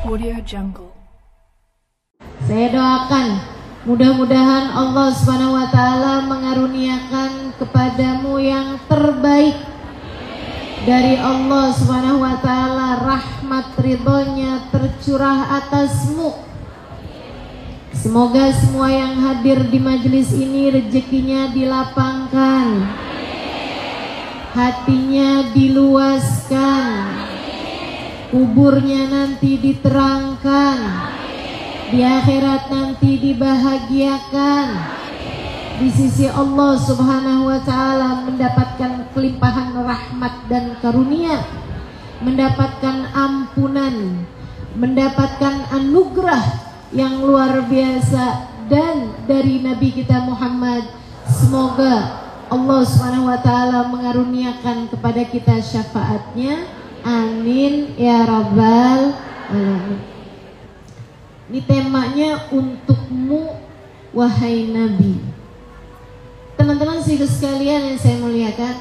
Audio Jungle. Saya doakan mudah-mudahan Allah Subhanahu wa taala mengaruniakan kepadamu yang terbaik dari Allah Subhanahu wa taala, rahmat ridhonya tercurah atasmu. Semoga semua yang hadir di majelis ini rezekinya dilapangkan, hatinya diluaskan, kuburnya nanti diterangkan, di akhirat nanti dibahagiakan, di sisi Allah Subhanahu wa taala mendapatkan kelimpahan rahmat dan karunia, mendapatkan ampunan, mendapatkan anugerah yang luar biasa dan dari Nabi kita Muhammad. Semoga Allah Subhanahu wa taala mengaruniakan kepada kita syafaatnya. Amin ya rabbal alamin. Ini temanya untukmu wahai Nabi. Teman-teman sekalian yang saya muliakan,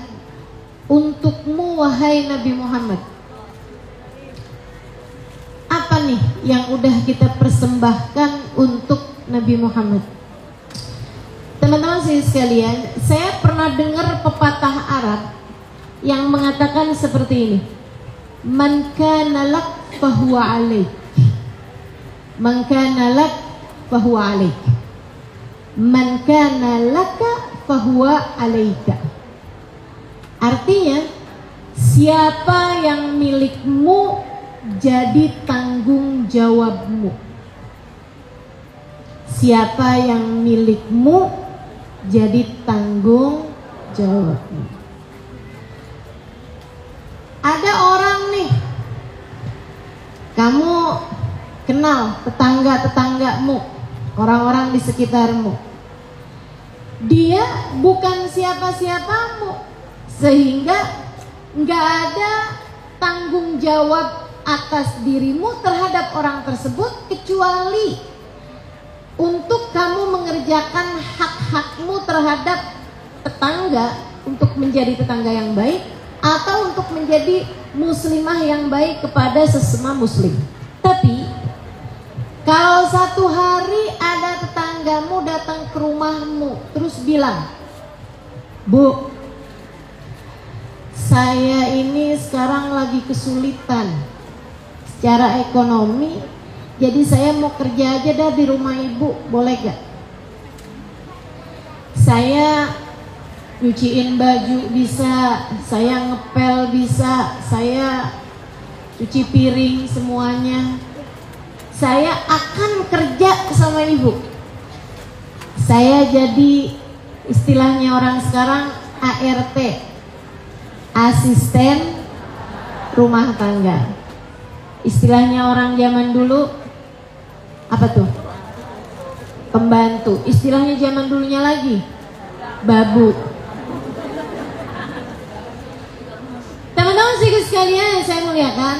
untukmu wahai Nabi Muhammad. Apa nih yang udah kita persembahkan untuk Nabi Muhammad? Teman-teman sekalian, saya pernah dengar pepatah Arab yang mengatakan seperti ini: Man kana lak fahuwa alaik, man kana lak fahuwa alaik, man kana laka fahuwa alaika. Artinya, siapa yang milikmu jadi tanggung jawabmu. Siapa yang milikmu jadi tanggung jawabmu. Ada orang nih, kamu kenal tetangga-tetanggamu, orang-orang di sekitarmu. Dia bukan siapa-siapamu, sehingga nggak ada tanggung jawab atas dirimu terhadap orang tersebut, kecuali untuk kamu mengerjakan hak-hakmu terhadap tetangga untuk menjadi tetangga yang baik, atau untuk menjadi muslimah yang baik kepada sesama muslim. Tapi kalau satu hari ada tetanggamu datang ke rumahmu terus bilang, Bu, saya ini sekarang lagi kesulitan secara ekonomi, jadi saya mau kerja aja dah di rumah ibu, boleh gak? Saya nyuciin baju bisa, saya ngepel bisa, saya cuci piring semuanya. Saya akan kerja sama ibu. Saya jadi istilahnya orang sekarang ART, asisten rumah tangga. Istilahnya orang zaman dulu apa tuh? Pembantu. Istilahnya zaman dulunya lagi babu. Teman-teman sekalian yang saya muliakan,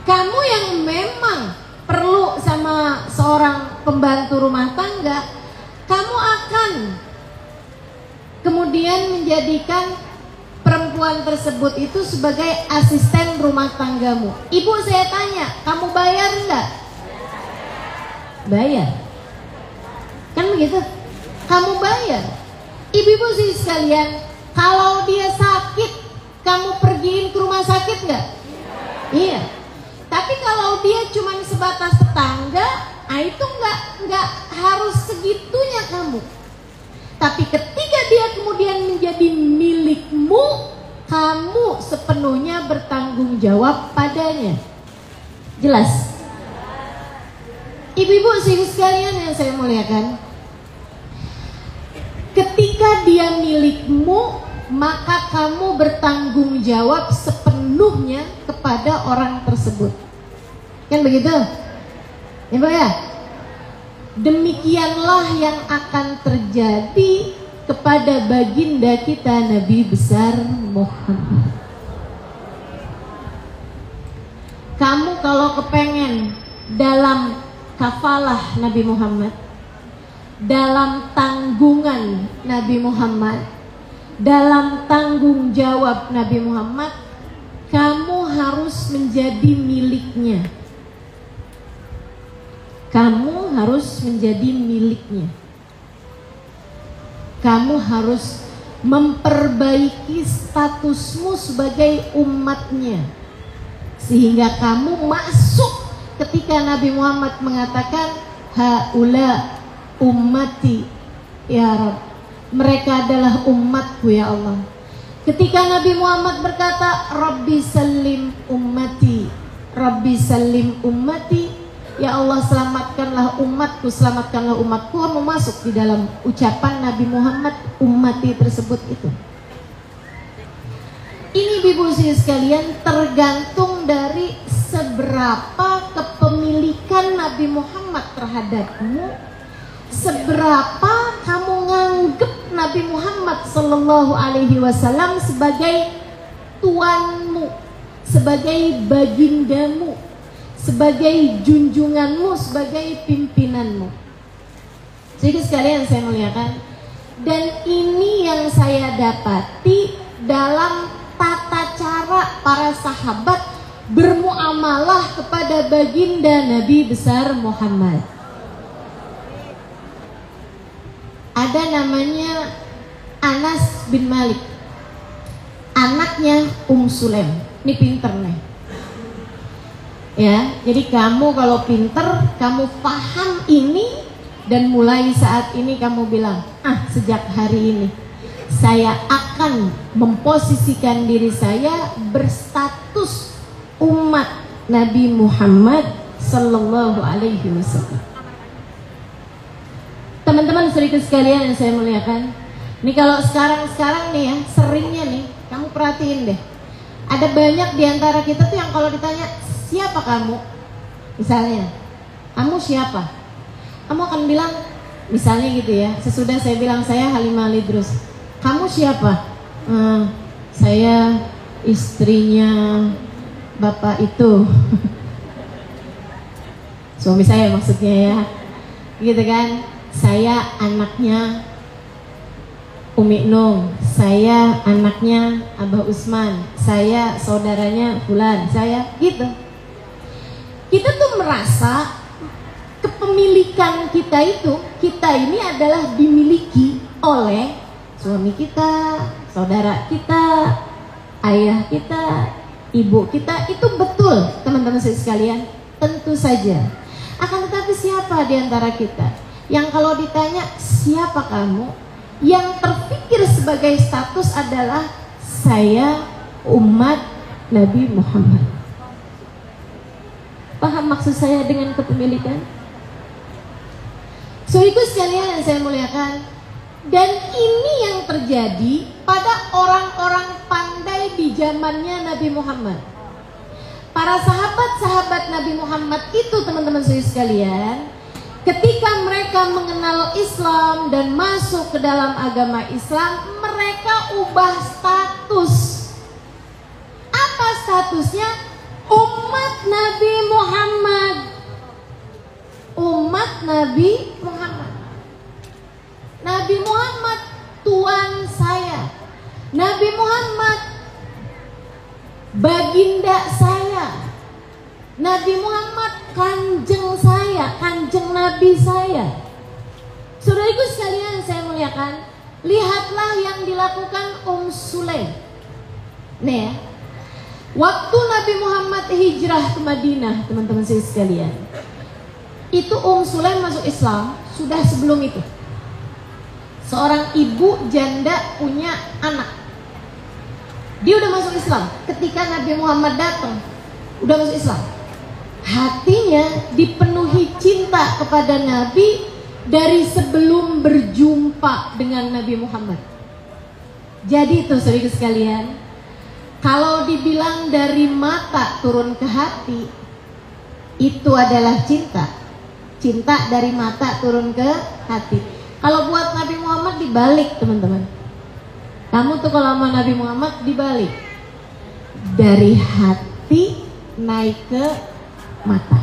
kamu yang memang perlu sama seorang pembantu rumah tangga, kamu akan kemudian menjadikan perempuan tersebut itu sebagai asisten rumah tanggamu. Ibu, saya tanya, kamu bayar enggak? Bayar. Kan begitu? Kamu bayar. Ibu-ibu sih sekalian, kalau dia sakit, kamu pergiin ke rumah sakit enggak? Iya. Tapi kalau dia cuma sebatas tetangga, itu enggak harus segitunya kamu. Tapi ketika dia kemudian menjadi milikmu, kamu sepenuhnya bertanggung jawab padanya. Jelas? Ibu-ibu sekalian yang saya muliakan, ketika dia milikmu, maka kamu bertanggung jawab sepenuhnya kepada orang tersebut. Kan begitu? Ibu ya? Demikianlah yang akan terjadi kepada baginda kita Nabi besar Muhammad. Kamu kalau kepengen dalam kafalah Nabi Muhammad, dalam tanggungan Nabi Muhammad, dalam tanggung jawab Nabi Muhammad, kamu harus menjadi miliknya. Kamu harus menjadi miliknya. Kamu harus memperbaiki statusmu sebagai umatnya, sehingga kamu masuk ketika Nabi Muhammad mengatakan haula ummati ya Rabb, mereka adalah umatku ya Allah. Ketika Nabi Muhammad berkata Rabbi salim ummati, Rabbi salim ummati, ya Allah selamatkanlah umatku, selamatkanlah umatku, kamu masuk di dalam ucapan Nabi Muhammad ummati tersebut itu. Ini Ibu sekalian tergantung dari seberapa kepemilikan Nabi Muhammad terhadapmu, seberapa kamu nganggep Nabi Muhammad Sallallahu Alaihi Wasallam sebagai tuanmu, sebagai bagindamu, sebagai junjunganmu, sebagai pimpinanmu. Jadi sekalian saya muliakan, dan ini yang saya dapati dalam tata cara para sahabat bermuamalah kepada baginda Nabi besar Muhammad. Ada namanya Anas bin Malik, anaknya Sulaim. Ini pinter nih. Ya, jadi kamu kalau pinter, kamu paham ini, dan mulai saat ini kamu bilang, sejak hari ini saya akan memposisikan diri saya berstatus umat Nabi Muhammad Sallallahu Alaihi Wasallam. Teman-teman saudara sekalian yang saya muliakan, ini kalau sekarang nih ya, seringnya nih, kamu perhatiin deh, ada banyak diantara kita tuh yang kalau ditanya siapa kamu, misalnya, kamu siapa? Kamu akan bilang, misalnya gitu ya, sesudah saya bilang saya Halimah Al-Idrus, kamu siapa? Saya istrinya bapak itu. Suami saya maksudnya ya, gitu kan? Saya anaknya Umi Nung, saya anaknya Abah Usman, saya saudaranya Fulan, saya gitu. Kita tuh merasa kepemilikan kita itu, kita ini adalah dimiliki oleh suami kita, saudara kita, ayah kita, ibu kita. Itu betul teman-teman sekalian, tentu saja. Akan tetapi siapa di antara kita yang kalau ditanya siapa kamu, yang terpikir sebagai status adalah saya umat Nabi Muhammad? Paham maksud saya dengan kepemilikan? Saudaraku sekalian yang saya muliakan, dan ini yang terjadi pada orang-orang pandai di zamannya Nabi Muhammad. Para sahabat-sahabat Nabi Muhammad itu teman-teman saudara sekalian, ketika mereka mengenal Islam dan masuk ke dalam agama Islam, mereka ubah status. Apa statusnya? Umat Nabi Muhammad. Umat Nabi Muhammad. Nabi Muhammad tuan saya. Nabi Muhammad baginda saya. Nabi Muhammad kanjeng saya, kanjeng Nabi saya. Saudaraku sekalian saya muliakan, lihatlah yang dilakukan Sulaim. Nih ya, waktu Nabi Muhammad hijrah ke Madinah, teman-teman saya sekalian, itu Sulaim masuk Islam sudah sebelum itu. Seorang ibu janda punya anak, dia udah masuk Islam ketika Nabi Muhammad datang, udah masuk Islam. Hatinya dipenuhi cinta kepada Nabi dari sebelum berjumpa dengan Nabi Muhammad. Jadi itu saudara sekalian, kalau dibilang dari mata turun ke hati, itu adalah cinta. Cinta dari mata turun ke hati. Kalau buat Nabi Muhammad dibalik teman-teman. Kamu tuh kalau sama Nabi Muhammad dibalik, dari hati naik ke mata.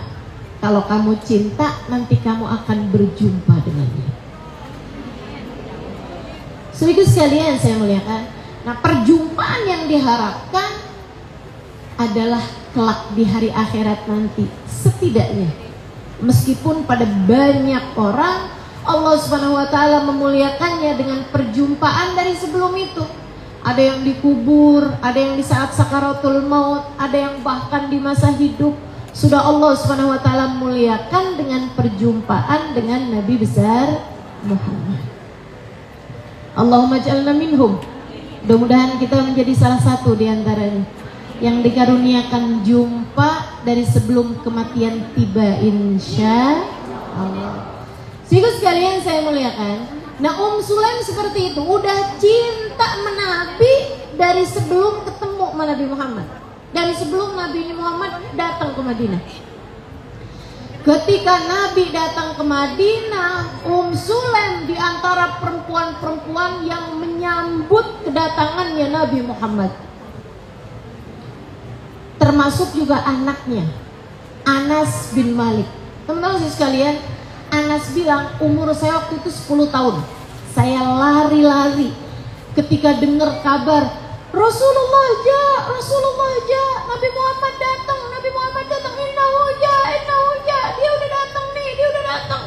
Kalau kamu cinta, nanti kamu akan berjumpa dengannya. Saudara sekalian saya muliakan, nah perjumpaan yang diharapkan adalah kelak di hari akhirat nanti. Setidaknya Meskipun pada banyak orang Allah Subhanahu wa taala memuliakannya dengan perjumpaan dari sebelum itu. Ada yang dikubur, ada yang di saat sakaratul maut, ada yang bahkan di masa hidup sudah Allah Subhanahu wa taala muliakan dengan perjumpaan dengan Nabi besar Muhammad. Allahumma ij'alna minhum. Mudah-mudahan kita menjadi salah satu di antaranya yang dikaruniakan jumpa dari sebelum kematian tiba, insya Allah. Sehingga sekalian saya muliakan, nah Sulaim seperti itu, udah cinta menabi dari sebelum ketemu sama Nabi Muhammad, dari sebelum Nabi Muhammad datang ke Madinah. Ketika Nabi datang ke Madinah, Sulaim di antara perempuan-perempuan yang menyambut kedatangannya Nabi Muhammad. Termasuk juga anaknya, Anas bin Malik. Teman-teman sekalian, Anas bilang umur saya waktu itu 10 tahun. Saya lari-lari ketika dengar kabar Rasulullah ja, Nabi Muhammad datang, innahu ja, dia udah datang nih, dia udah datang.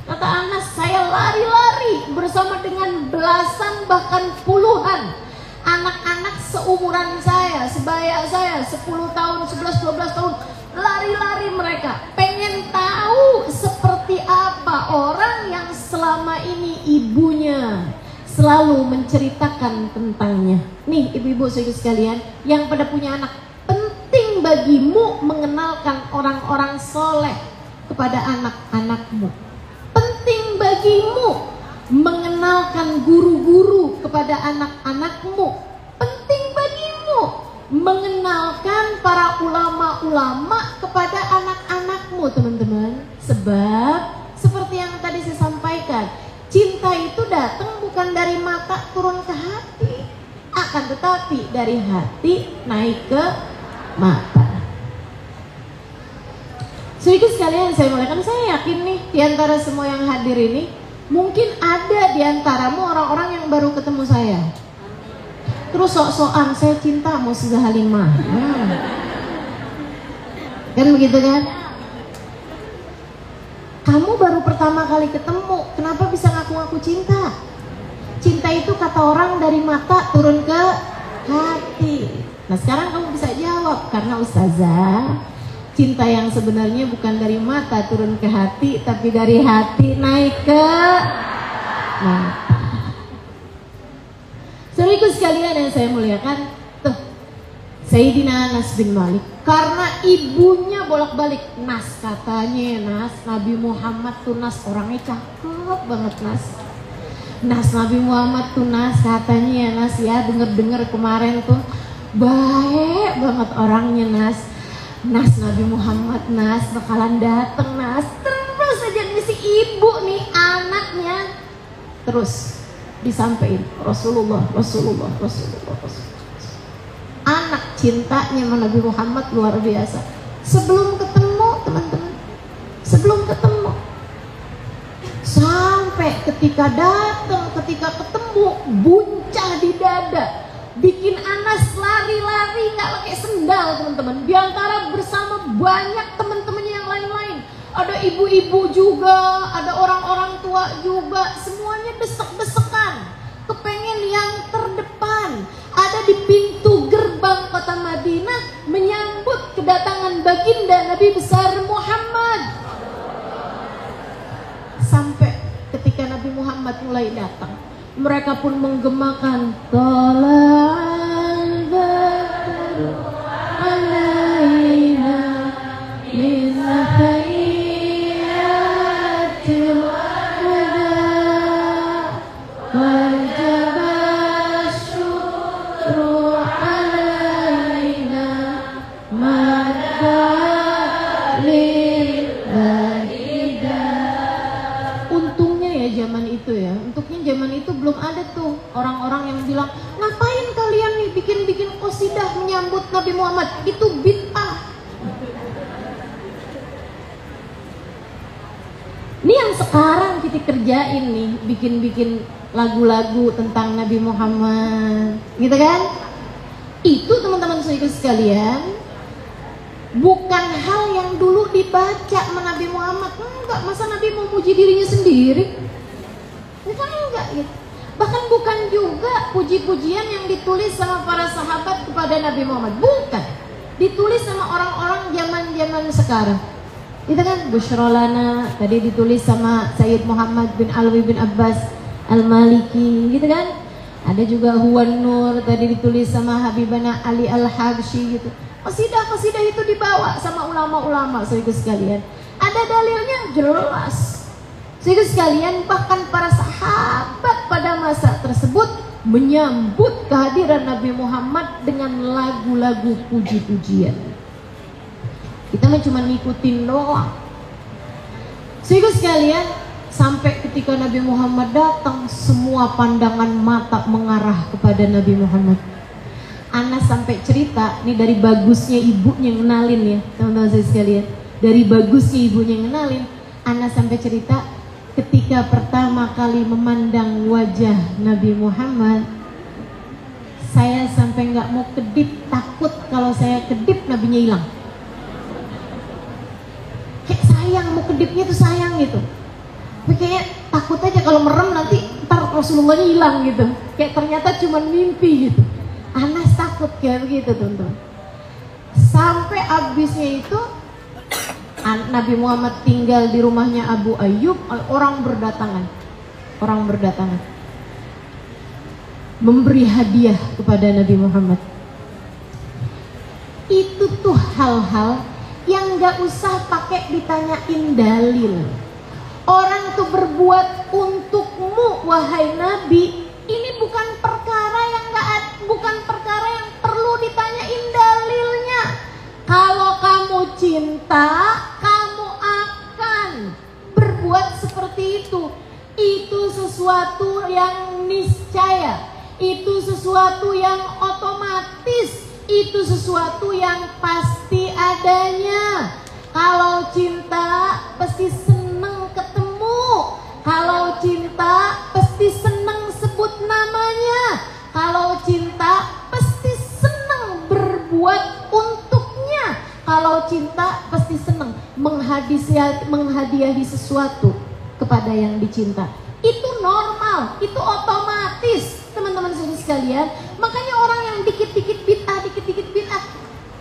Kata Anas, saya lari-lari bersama dengan belasan bahkan puluhan anak-anak seumuran saya, sebaya saya, 10 tahun, 11, 12 tahun. Lari-lari mereka, pengen tahu seperti apa orang yang selama ini ibunya selalu menceritakan tentangnya. Nih ibu-ibu saudara sekalian yang pada punya anak, penting bagimu mengenalkan orang-orang soleh kepada anak-anakmu. Penting bagimu mengenalkan guru-guru kepada anak-anakmu. Penting bagimu mengenalkan para ulama-ulama kepada anak-anakmu, teman-teman. Sebab seperti yang tadi saya sampaikan, cinta itu datang bukan dari mata turun ke hati, akan tetapi dari hati naik ke mata. Sedikit sekalian saya muliakan, saya yakin nih di antara semua yang hadir ini mungkin ada di antaramu orang-orang yang baru ketemu saya. Terus sok-sokan saya cinta mau Ustazah Halimah. Kan begitu kan? Kamu baru pertama kali ketemu, kenapa bisa ngaku-ngaku cinta? Cinta itu kata orang dari mata turun ke hati. Nah sekarang kamu bisa jawab, karena Ustazah, cinta yang sebenarnya bukan dari mata turun ke hati, tapi dari hati naik ke mata. Saudaraku sekalian yang saya muliakan, tuh Sayyidina Anas bin Malik, karena ibunya bolak-balik Nas, katanya Nas, Nabi Muhammad tuh Nas, orangnya cakep banget Nas Nabi Muhammad tuh Nas, katanya Nas ya, denger-denger kemarin tuh baik banget orangnya Nas Nabi Muhammad Nas bakalan dateng Nas. Terus aja nih si ibu nih anaknya terus disampaikan Rasulullah. Anak cintanya sama Nabi Muhammad luar biasa. Sebelum ketemu teman-teman, sampai ketika datang, ketika ketemu, buncah di dada, bikin Anas lari-lari nggak pakai sendal teman-teman. Di antara bersama banyak teman-temannya yang lain-lain, ada ibu-ibu juga, ada orang-orang tua juga, semuanya desek-desekan, kepengen yang terdepan, ada di pintu gerbang kota Madinah menyambut kedatangan baginda Nabi besar Muhammad. Sampai ketika Nabi Muhammad mulai datang, mereka pun menggemakan Tolal Badru alaina min khayyatil wada wajaba syukru alaina madalil badida. Untungnya ya zaman itu ya, untuknya zaman itu belum ada tuh orang-orang yang bilang ngapain kalian nih bikin-bikin qasidah menyambut Nabi Muhammad, itu bid'ah. Ini yang sekarang kita kerjain nih, bikin-bikin lagu-lagu tentang Nabi Muhammad, gitu kan? Itu teman-teman saudara sekalian, Bukan hal yang dulu dibaca Nabi Muhammad. Enggak, masa Nabi mau muji dirinya sendiri? Bukan, enggak gitu. Bahkan bukan juga puji-pujian yang ditulis sama para sahabat kepada Nabi Muhammad. Bukan. Ditulis sama orang-orang zaman-zaman sekarang. Itu kan Bushrolana tadi ditulis sama Sayyid Muhammad bin Alwi bin Abbas Al-Maliki, gitu kan. Ada juga Huwan Nur tadi ditulis sama Habibana Ali Al-Habsyi gitu. Qasidah-qasidah itu dibawa sama ulama-ulama, saudara sekalian. Ada dalilnya jelas. Saudara sekalian, bahkan para sahabat pada masa tersebut menyambut kehadiran Nabi Muhammad dengan lagu-lagu puji-pujian. Kita cuma ngikutin doang. Saudara sekalian, sampai ketika Nabi Muhammad datang, semua pandangan mata mengarah kepada Nabi Muhammad. Anas sampai cerita, ini dari bagusnya ibunya ngenalin ya teman-teman saya sekalian. Dari bagusnya ibunya ngenalin, Anas sampai cerita ketika pertama kali memandang wajah Nabi Muhammad, saya sampai nggak mau kedip, takut kalau saya kedip Nabinya hilang. Kayak sayang, mau kedipnya tuh sayang gitu. Tapi kayak takut aja kalau merem nanti ntar Rasulullahnya hilang gitu. Kayak ternyata cuma mimpi gitu. Anas takut kayak begitu teman-teman. Sampai habisnya itu Nabi Muhammad tinggal di rumahnya Abu Ayyub, orang berdatangan memberi hadiah kepada Nabi Muhammad. Itu tuh hal-hal yang gak usah pakai ditanyain dalil. Orang tuh berbuat untukmu wahai Nabi, ini bukan perkara yang perlu ditanyain dalilnya. Kalau kamu cinta, kamu akan berbuat seperti itu. Itu sesuatu yang niscaya, itu sesuatu yang otomatis, itu sesuatu yang pasti adanya. Kalau cinta pasti seneng ketemu. Kalau cinta pasti seneng sebut namanya. Kalau cinta pasti seneng berbuat untuknya. Kalau cinta pasti seneng menghadiahi sesuatu kepada yang dicinta. Itu normal, itu otomatis teman-teman sekalian. Makanya orang yang dikit-dikit bid'ah,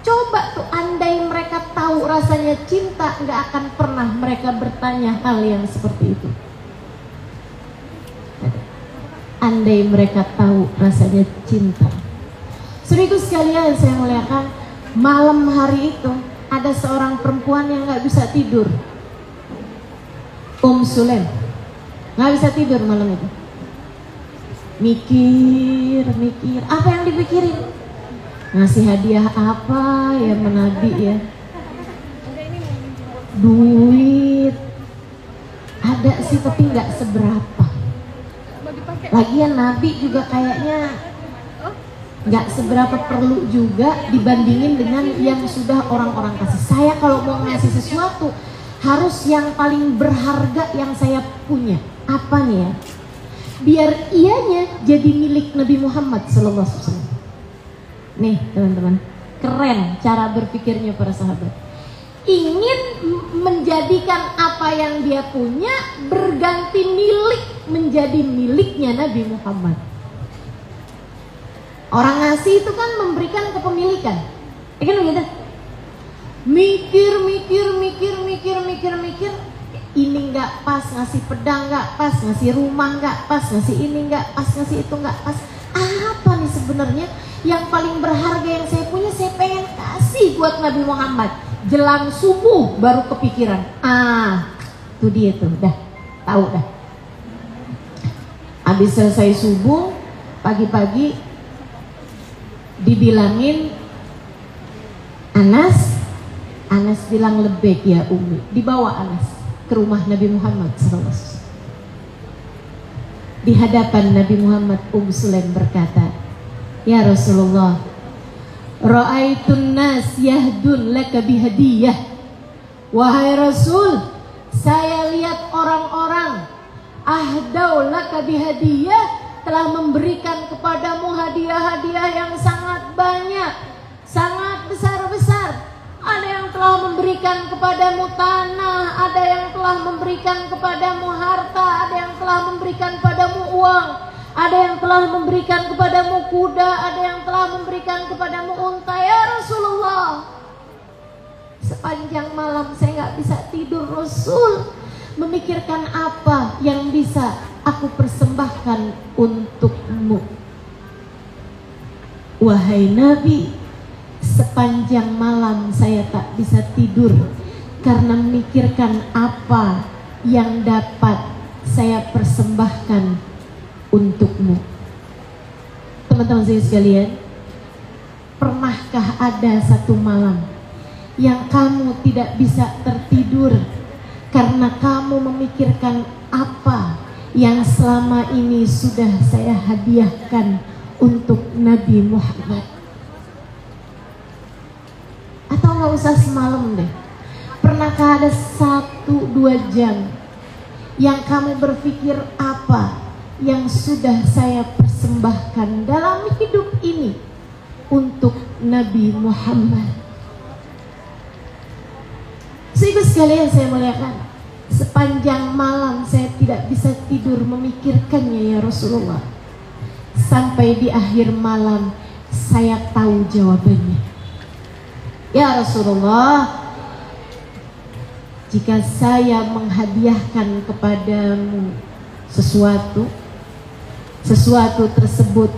coba tuh andai mereka tahu rasanya cinta, nggak akan pernah mereka bertanya hal yang seperti itu. Andai mereka tahu rasanya cinta. Saudaraku sekalian, saya muliakan, malam hari itu ada seorang perempuan yang nggak bisa tidur. Sulaim nggak bisa tidur malam itu. Mikir, apa yang dipikirin? Ngasih hadiah apa ya Nabi ya? Duit ada sih tapi nggak seberapa. Lagian Nabi juga kayaknya nggak seberapa perlu juga dibandingin dengan yang sudah orang-orang kasih. Saya kalau mau ngasih sesuatu harus yang paling berharga yang saya punya. Apa nih ya? Biar ianya jadi milik Nabi Muhammad SAW. Nih teman-teman, keren cara berpikirnya para sahabat. Ingin menjadikan apa yang dia punya berganti milik, menjadi miliknya Nabi Muhammad. Orang ngasih itu kan memberikan kepemilikan, ya kan begitu? Mikir, ini nggak pas, ngasih pedang nggak pas, ngasih rumah nggak pas, ngasih ini nggak pas, ngasih itu nggak pas. Apa nih sebenarnya yang paling berharga yang saya punya, saya pengen kasih buat Nabi Muhammad. Jelang subuh baru kepikiran. Itu dia tuh, dah tahu dah. Habis selesai subuh, pagi-pagi dibilangin Anas bilang lebek ya Umi. Dibawa Anas ke rumah Nabi Muhammad SAW. Di hadapan Nabi Muhammad, Sulaim berkata, ya Rasulullah, ra'aitun nas yahdun laka bihadiyah. Wahai Rasul, saya lihat orang-orang ahdau laka bihadiyah, telah memberikan kepadamu hadiah-hadiah yang sangat banyak, sangat besar-besar. Ada yang telah memberikan kepadamu tanah, ada yang telah memberikan kepadamu harta, ada yang telah memberikan kepadamu uang, ada yang telah memberikan kepadamu kuda, ada yang telah memberikan kepadamu unta. Ya Rasulullah, sepanjang malam saya nggak bisa tidur. Rasul memikirkan apa yang bisa aku persembahkan untukmu. Wahai Nabi, sepanjang malam saya tak bisa tidur karena memikirkan apa yang dapat saya persembahkan untukmu. Teman-teman saya sekalian, pernahkah ada satu malam yang kamu tidak bisa tertidur karena kamu memikirkan apa yang selama ini sudah saya hadiahkan untuk Nabi Muhammad? Atau nggak usah semalam deh, pernahkah ada 1-2 jam yang kamu berpikir apa yang sudah saya persembahkan dalam hidup ini untuk Nabi Muhammad? Sehingga sekalian saya muliakan, sepanjang malam saya tidak bisa tidur memikirkannya ya Rasulullah. Sampai di akhir malam saya tahu jawabannya. Ya Rasulullah, jika saya menghadiahkan kepadamu sesuatu tersebut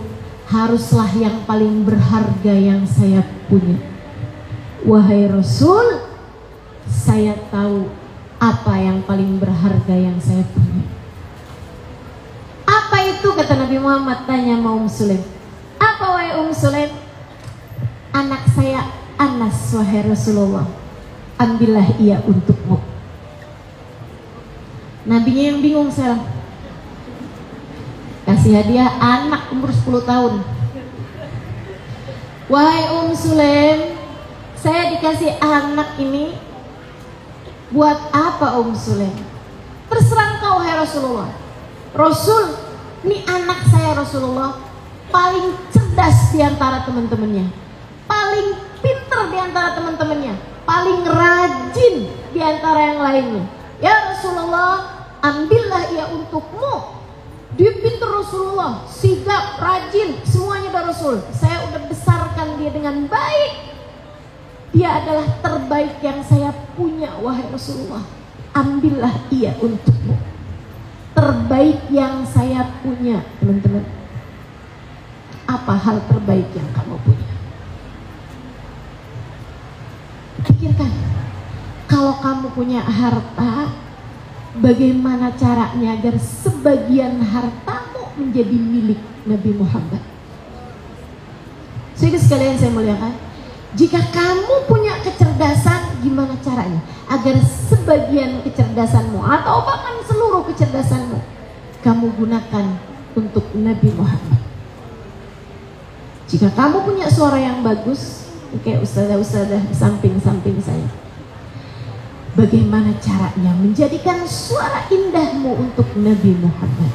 haruslah yang paling berharga yang saya punya. Wahai Rasul, saya tahu apa yang paling berharga yang saya punya. Apa itu, kata Nabi Muhammad, tanya sama Sulaim. Apa wahai Sulaim? Anak saya Anas, wahai Rasulullah, ambillah ia untukmu. Nabinya yang bingung sekarang. Kasih hadiah anak umur 10 tahun. Wahai Sulaim, saya dikasih anak ini buat apa Sulaim? Terserah engkau wahai Rasulullah. Rasul, ini anak saya Rasulullah paling cerdas di antara teman-temannya, paling pintar di antara teman-temannya, paling rajin di antara yang lainnya. Ya Rasulullah, ambillah ia untukmu. Dia pintar Rasulullah, sigap, rajin, semuanya dari Rasul. Saya udah besarkan dia dengan baik. Dia adalah terbaik yang saya punya wahai Rasulullah. Ambillah ia untukmu. Terbaik yang saya punya, teman-teman. Apa hal terbaik yang kamu punya? Pikirkan, kalau kamu punya harta, bagaimana caranya agar sebagian hartamu menjadi milik Nabi Muhammad? Sehingga sekalian saya muliakan, jika kamu punya kecerdasan, gimana caranya agar sebagian kecerdasanmu atau bahkan seluruh kecerdasanmu kamu gunakan untuk Nabi Muhammad? Jika kamu punya suara yang bagus, kayak ustazah-ustazah di samping-samping saya, bagaimana caranya menjadikan suara indahmu untuk Nabi Muhammad?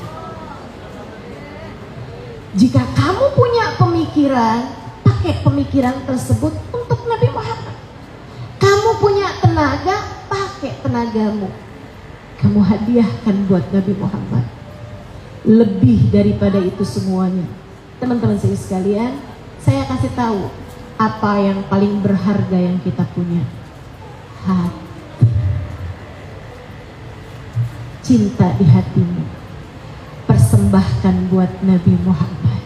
Jika kamu punya pemikiran, pakai pemikiran tersebut untuk Nabi Muhammad. Kamu punya tenaga, pakai tenagamu. Kamu hadiahkan buat Nabi Muhammad. Lebih daripada itu semuanya, teman-teman saya sekalian, saya kasih tahu apa yang paling berharga yang kita punya. Hati. Cinta di hatimu, persembahkan buat Nabi Muhammad.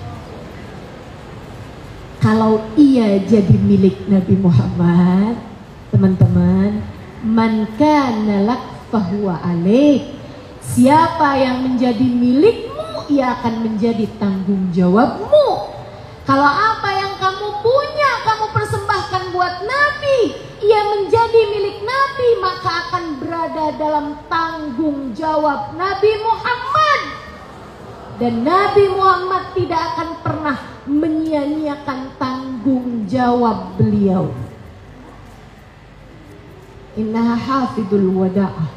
Kalau ia jadi milik Nabi Muhammad, teman-teman, man kana lak fahuwa alaik. Siapa yang menjadi milikmu, ia akan menjadi tanggung jawabmu. Kalau apa yang kamu punya, kamu persembahkan buat Nabi, ia menjadi milik Nabi, maka akan berada dalam tanggung jawab Nabi Muhammad. Dan Nabi Muhammad tidak akan pernah menyia-nyiakan tanggung jawab beliau. Innaha hafidul wada'ah.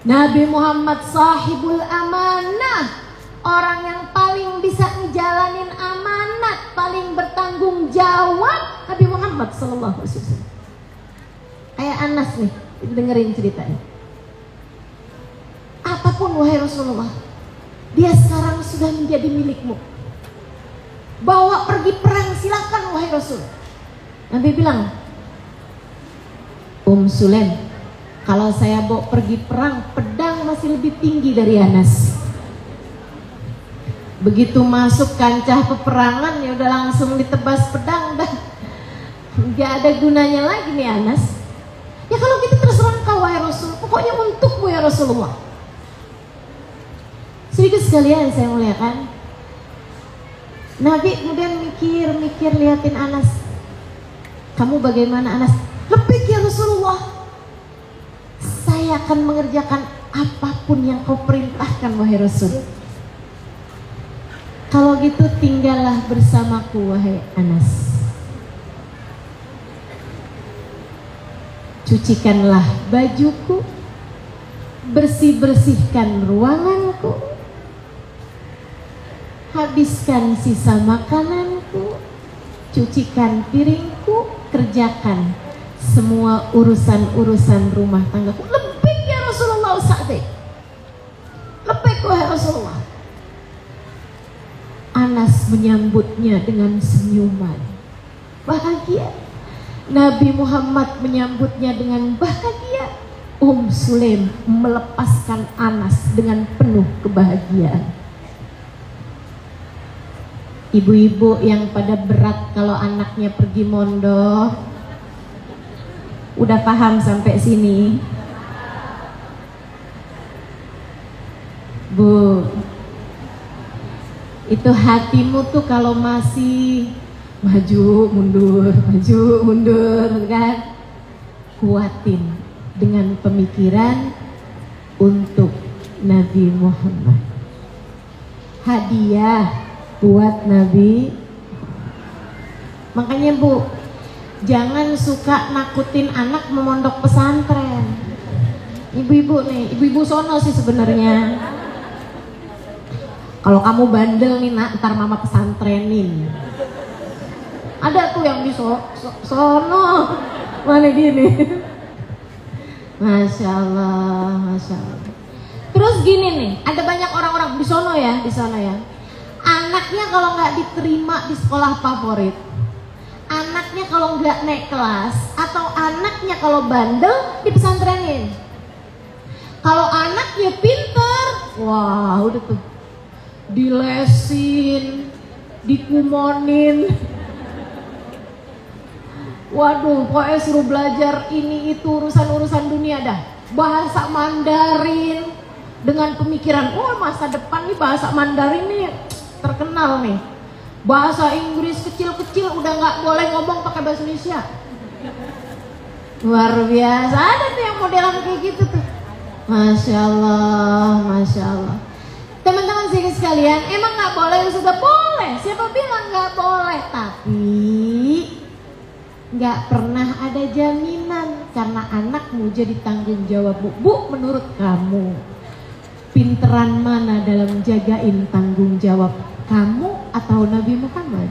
Nabi Muhammad sahibul amanah, orang yang paling bisa ngejalanin amanat, paling bertanggung jawab. Nabi Muhammad sallallahu alaihi wasallam. kayak Anas nih, dengerin ceritanya. Apapun wahai Rasulullah, dia sekarang sudah menjadi milikmu. Bawa pergi perang silakan wahai Rasul. Nabi bilang, Sulaim, kalau saya bawa pergi perang, pedang masih lebih tinggi dari Anas. Begitu masuk kancah peperangan, ya udah langsung ditebas pedang, dan nggak ada gunanya lagi nih Anas. Ya kalau gitu terserah engkau wahai Rasul, pokoknya untukmu ya Rasulullah. Sedikit sekalian saya muliakan, Nabi kemudian mikir liatin Anas. Kamu bagaimana Anas? Lebih ya Rasulullah, saya akan mengerjakan apapun yang kau perintahkan wahai Rasul. Kalau gitu tinggallah bersamaku wahai Anas. Cucikanlah bajuku, bersihkan ruanganku, habiskan sisa makananku, cucikan piringku, kerjakan semua urusan-urusan rumah tanggaku. Lebih ya Rasulullah Sa'di, lebih wahai Rasulullah. Anas menyambutnya dengan senyuman bahagia. Nabi Muhammad menyambutnya dengan bahagia. Sulaim melepaskan Anas dengan penuh kebahagiaan. Ibu-ibu yang pada berat kalau anaknya pergi mondok, udah paham sampai sini? Bu, itu hatimu tuh kalau masih maju mundur kan, kuatin dengan pemikiran untuk Nabi Muhammad. Hadiah buat Nabi. Makanya Bu, jangan suka nakutin anak memondok pesantren. Ibu-ibu nih, ibu-ibu sono sih sebenarnya. Kalau kamu bandel nih nak, ntar mama pesantrenin. Ada tuh yang di sono, mana gini. Masya Allah, Masya Allah. Terus gini nih, ada banyak orang-orang di sono ya, anaknya kalau nggak diterima di sekolah favorit, anaknya kalau nggak naik kelas, atau anaknya kalau bandel dipesantrenin. Kalau anaknya pinter, wah udah tuh dilesin, dikumonin. Waduh, pokoknya suruh belajar ini itu urusan-urusan dunia dah. Bahasa Mandarin dengan pemikiran, oh masa depan nih bahasa Mandarin nih terkenal nih. Bahasa Inggris kecil-kecil udah nggak boleh ngomong pakai bahasa Indonesia. Luar biasa, ada tuh yang modelan kayak gitu tuh. Masya Allah, Masya Allah. Teman-teman sekalian, emang nggak boleh? Sudah boleh. Siapa bilang nggak boleh? Tapi nggak pernah ada jaminan, karena anakmu jadi tanggung jawab. Bu, menurut kamu pinteran mana dalam jagain tanggung jawab, kamu atau Nabi Muhammad?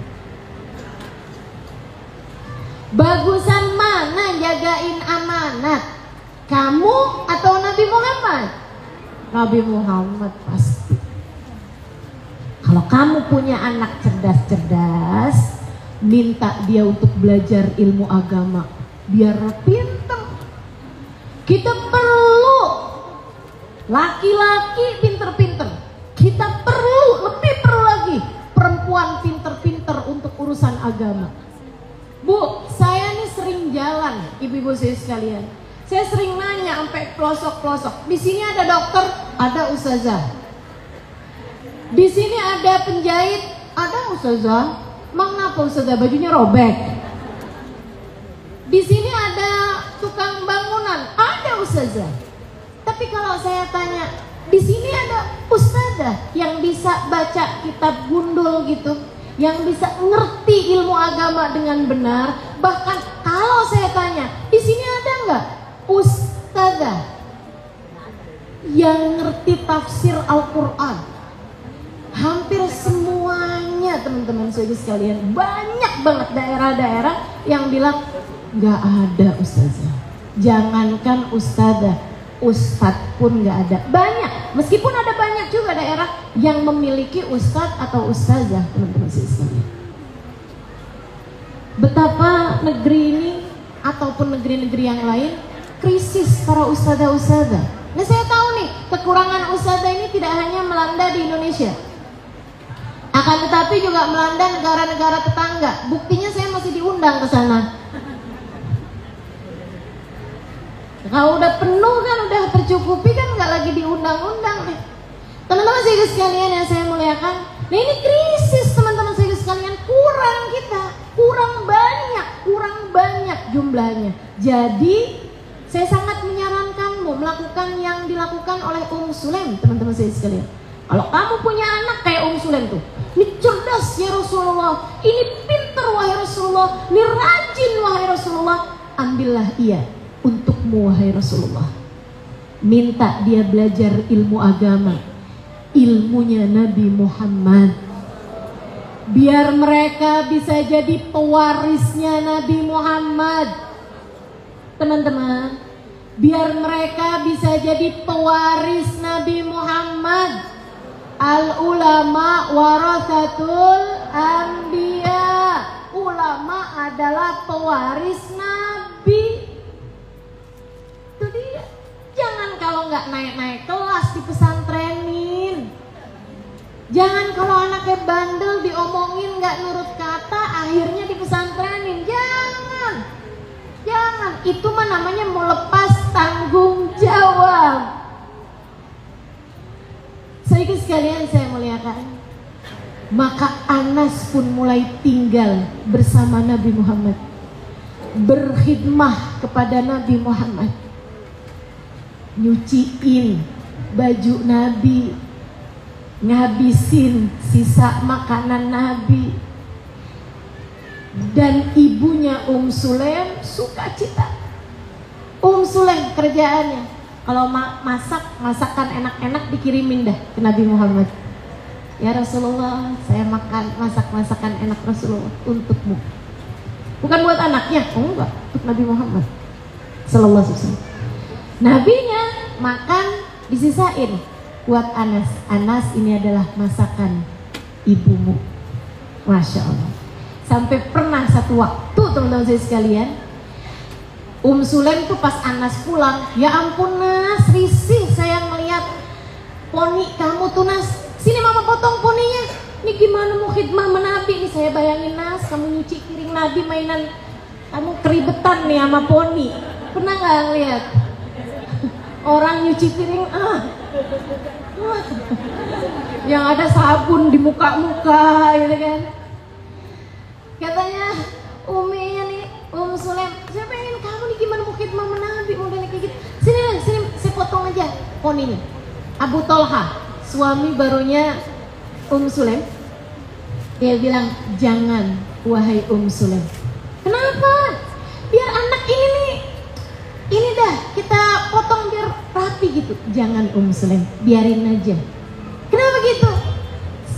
Bagusan mana jagain amanat, kamu atau Nabi Muhammad? Nabi Muhammad pasti. Kalau kamu punya anak cerdas-cerdas, minta dia untuk belajar ilmu agama biar pinter. Kita perlu laki-laki pinter-pinter. Kita lebih perlu lagi perempuan pinter-pinter untuk urusan agama. Bu, saya nih sering jalan, ibu-ibu saya sekalian. Saya sering nanya sampai pelosok-pelosok. Di sini ada dokter, ada ustazah. Di sini ada penjahit, ada ustazah. Emang kenapa ustazah, bajunya robek? Di sini ada tukang bangunan, ada ustazah. Tapi kalau saya tanya, di sini ada ustazah yang bisa baca kitab gundul gitu, yang bisa ngerti ilmu agama dengan benar. Bahkan kalau saya tanya, di sini ada nggak ustazah yang ngerti tafsir Al-Quran? Hampir semuanya teman-teman sekalian, banyak banget daerah-daerah yang bilang nggak ada ustazah. Jangankan ustadzah, ustadz pun nggak ada. Banyak, meskipun ada banyak juga daerah yang memiliki ustadz atau ustazah, teman-teman sekalian. Betapa negeri ini ataupun negeri-negeri yang lain krisis para ustadzah-ustazah. Nah, saya tahu nih, kekurangan ustazah ini tidak hanya melanda di Indonesia, akan tetapi juga melanda negara-negara tetangga. Buktinya saya masih diundang ke sana. Kalau udah penuh kan, udah tercukupi kan, nggak lagi diundang-undang nih. Teman-teman saya sekalian yang saya muliakan, nah ini krisis teman-teman saya sekalian, kurang kita, kurang banyak jumlahnya. Jadi saya sangat menyarankanmu melakukan yang dilakukan oleh Sulaim, teman-teman saya sekalian. Kalau kamu punya anak kayak Sulaim tuh, ini cerdas ya Rasulullah, ini pintar wahai Rasulullah, ini rajin wahai Rasulullah, ambillah ia untukmu wahai Rasulullah. Minta dia belajar ilmu agama, ilmunya Nabi Muhammad, biar mereka bisa jadi pewarisnya Nabi Muhammad. Teman-teman, biar mereka bisa jadi pewaris Nabi Muhammad. Al ulama warasatul anbiya, ulama adalah pewaris Nabi. Itu dia. Jangan kalau nggak naik-naik kelas di pesantrenin. Jangan kalau anaknya bandel diomongin nggak nurut kata, akhirnya di pesantrenin. Jangan. Itu mah namanya mau lepas tanggung jawab. Saudara sekalian saya muliakan, maka Anas pun mulai tinggal bersama Nabi Muhammad, berkhidmah kepada Nabi Muhammad, nyuciin baju Nabi, ngabisin sisa makanan Nabi. Dan ibunya Sulaim sukacita. Sulaim kerjaannya kalau masakan enak-enak dikirimin dah ke Nabi Muhammad. Ya Rasulullah, saya masakan enak Rasulullah untukmu. Bukan buat anaknya, enggak, untuk Nabi Muhammad sallallahu alaihi wasallam. Nabinya makan disisain buat Anas. Anas, ini adalah masakan ibumu. Masya Allah. Sampai pernah satu waktu teman-teman saya sekalian, Sulaim tuh pas Anas pulang, ya ampun Nas, risih saya ngeliat poni kamu tuh Nas. Sini mama potong poninya. Ini gimana mau khidmah Nabi nih, saya bayangin Nas, kamu nyuci piring Nabi mainan, kamu keribetan nih sama poni. Pernah nggak ngeliat orang nyuci piring? Yang ada sabun di muka-muka gitu kan. Katanya uminya nih, Sulaim, saya pengen kamu nih gimana mau khidmah Nabi modelnya kayak gitu. Sini saya potong aja poninya. Abu Tolha, suami barunya Sulaim, dia bilang, jangan wahai Sulaim. Kenapa? Biar anak ini nih, ini dah kita potong biar rapi gitu. Jangan Sulaim, biarin aja. Kenapa gitu?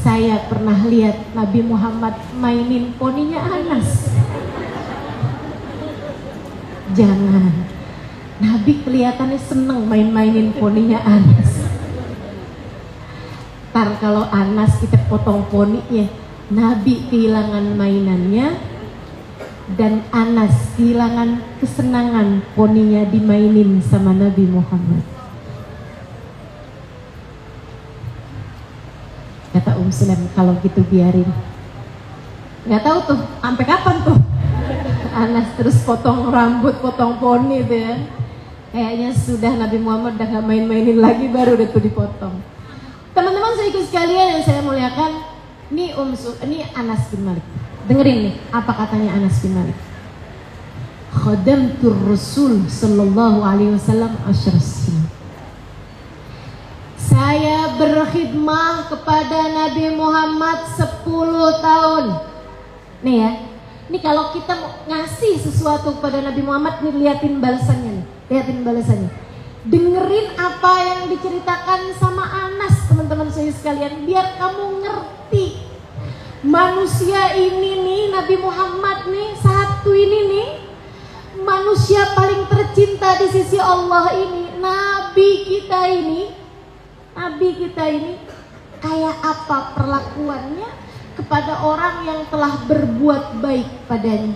Saya pernah lihat Nabi Muhammad mainin poninya Anas. Jangan. Nabi kelihatannya seneng main-mainin poninya Anas. Ntar kalau Anas kita potong poninya, Nabi kehilangan mainannya dan Anas kehilangan kesenangan poninya dimainin sama Nabi Muhammad. Kata Sulaim, kalau gitu biarin. Nggak tahu tuh sampai kapan tuh Anas terus potong rambut, potong poni tuh ya. Kayaknya sudah Nabi Muhammad udah nggak main-mainin lagi, baru udah tuh dipotong. Teman-teman saya ikut sekalian yang saya muliakan, ini Anas bin Malik. Dengerin nih apa katanya Anas bin Malik. Khadamtur Rasul sallallahu alaihi wasallam 10 sin. Saya berkhidmah kepada Nabi Muhammad 10 tahun. Nih ya, ini kalau kita mau ngasih sesuatu kepada Nabi Muhammad, nih liatin balasannya nih, liatin balasannya. Dengerin apa yang diceritakan sama Anas, teman-teman saya sekalian, biar kamu ngerti. Manusia ini nih, Nabi Muhammad nih, satu ini nih, manusia paling tercinta di sisi Allah ini, Nabi kita ini kayak apa perlakuannya kepada orang yang telah berbuat baik padanya.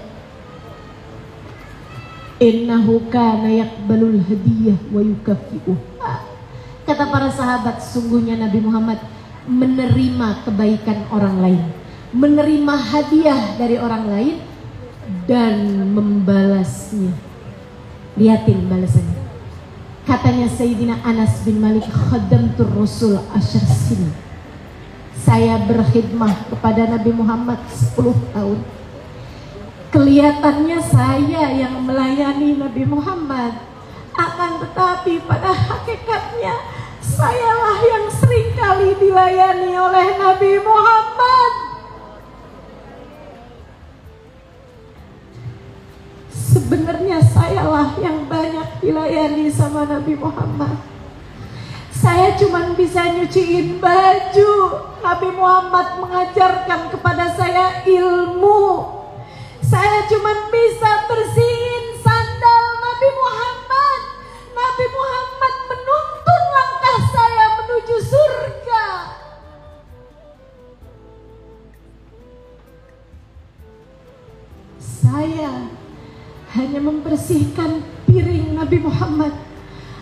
Innahu kana yaqbalul hadiyah wa yukafi'uha. Kata para sahabat, sungguhnya Nabi Muhammad menerima kebaikan orang lain, menerima hadiah dari orang lain dan membalasnya. Lihatin balasannya. Katanya Sayyidina Anas bin Malik, khadamtur Rasul 10 sinin. Saya berkhidmah kepada Nabi Muhammad 10 tahun. Kelihatannya saya yang melayani Nabi Muhammad, akan tetapi pada hakikatnya sayalah yang seringkali dilayani oleh Nabi Muhammad. Sebenarnya sayalah yang banyak dilayani sama Nabi Muhammad. Saya cuma bisa nyuciin baju. Nabi Muhammad mengajarkan kepada saya ilmu. Saya cuma bisa bersihin sandal Nabi Muhammad. Nabi Muhammad menuntun langkah saya menuju surga. Saya hanya membersihkan piring Nabi Muhammad.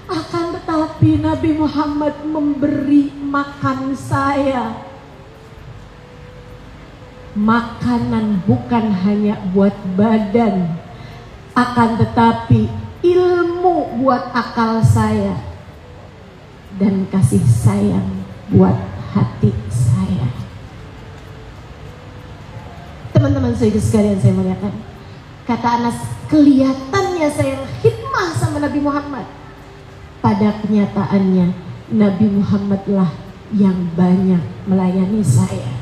Akan tetapi Nabi Muhammad memberi makan saya. Makanan bukan hanya buat badan, akan tetapi ilmu buat akal saya dan kasih sayang buat hati saya. Teman-teman sekalian saya muliakan, kata Anas, kelihatannya saya khidmah sama Nabi Muhammad. Pada kenyataannya Nabi Muhammadlah yang banyak melayani saya.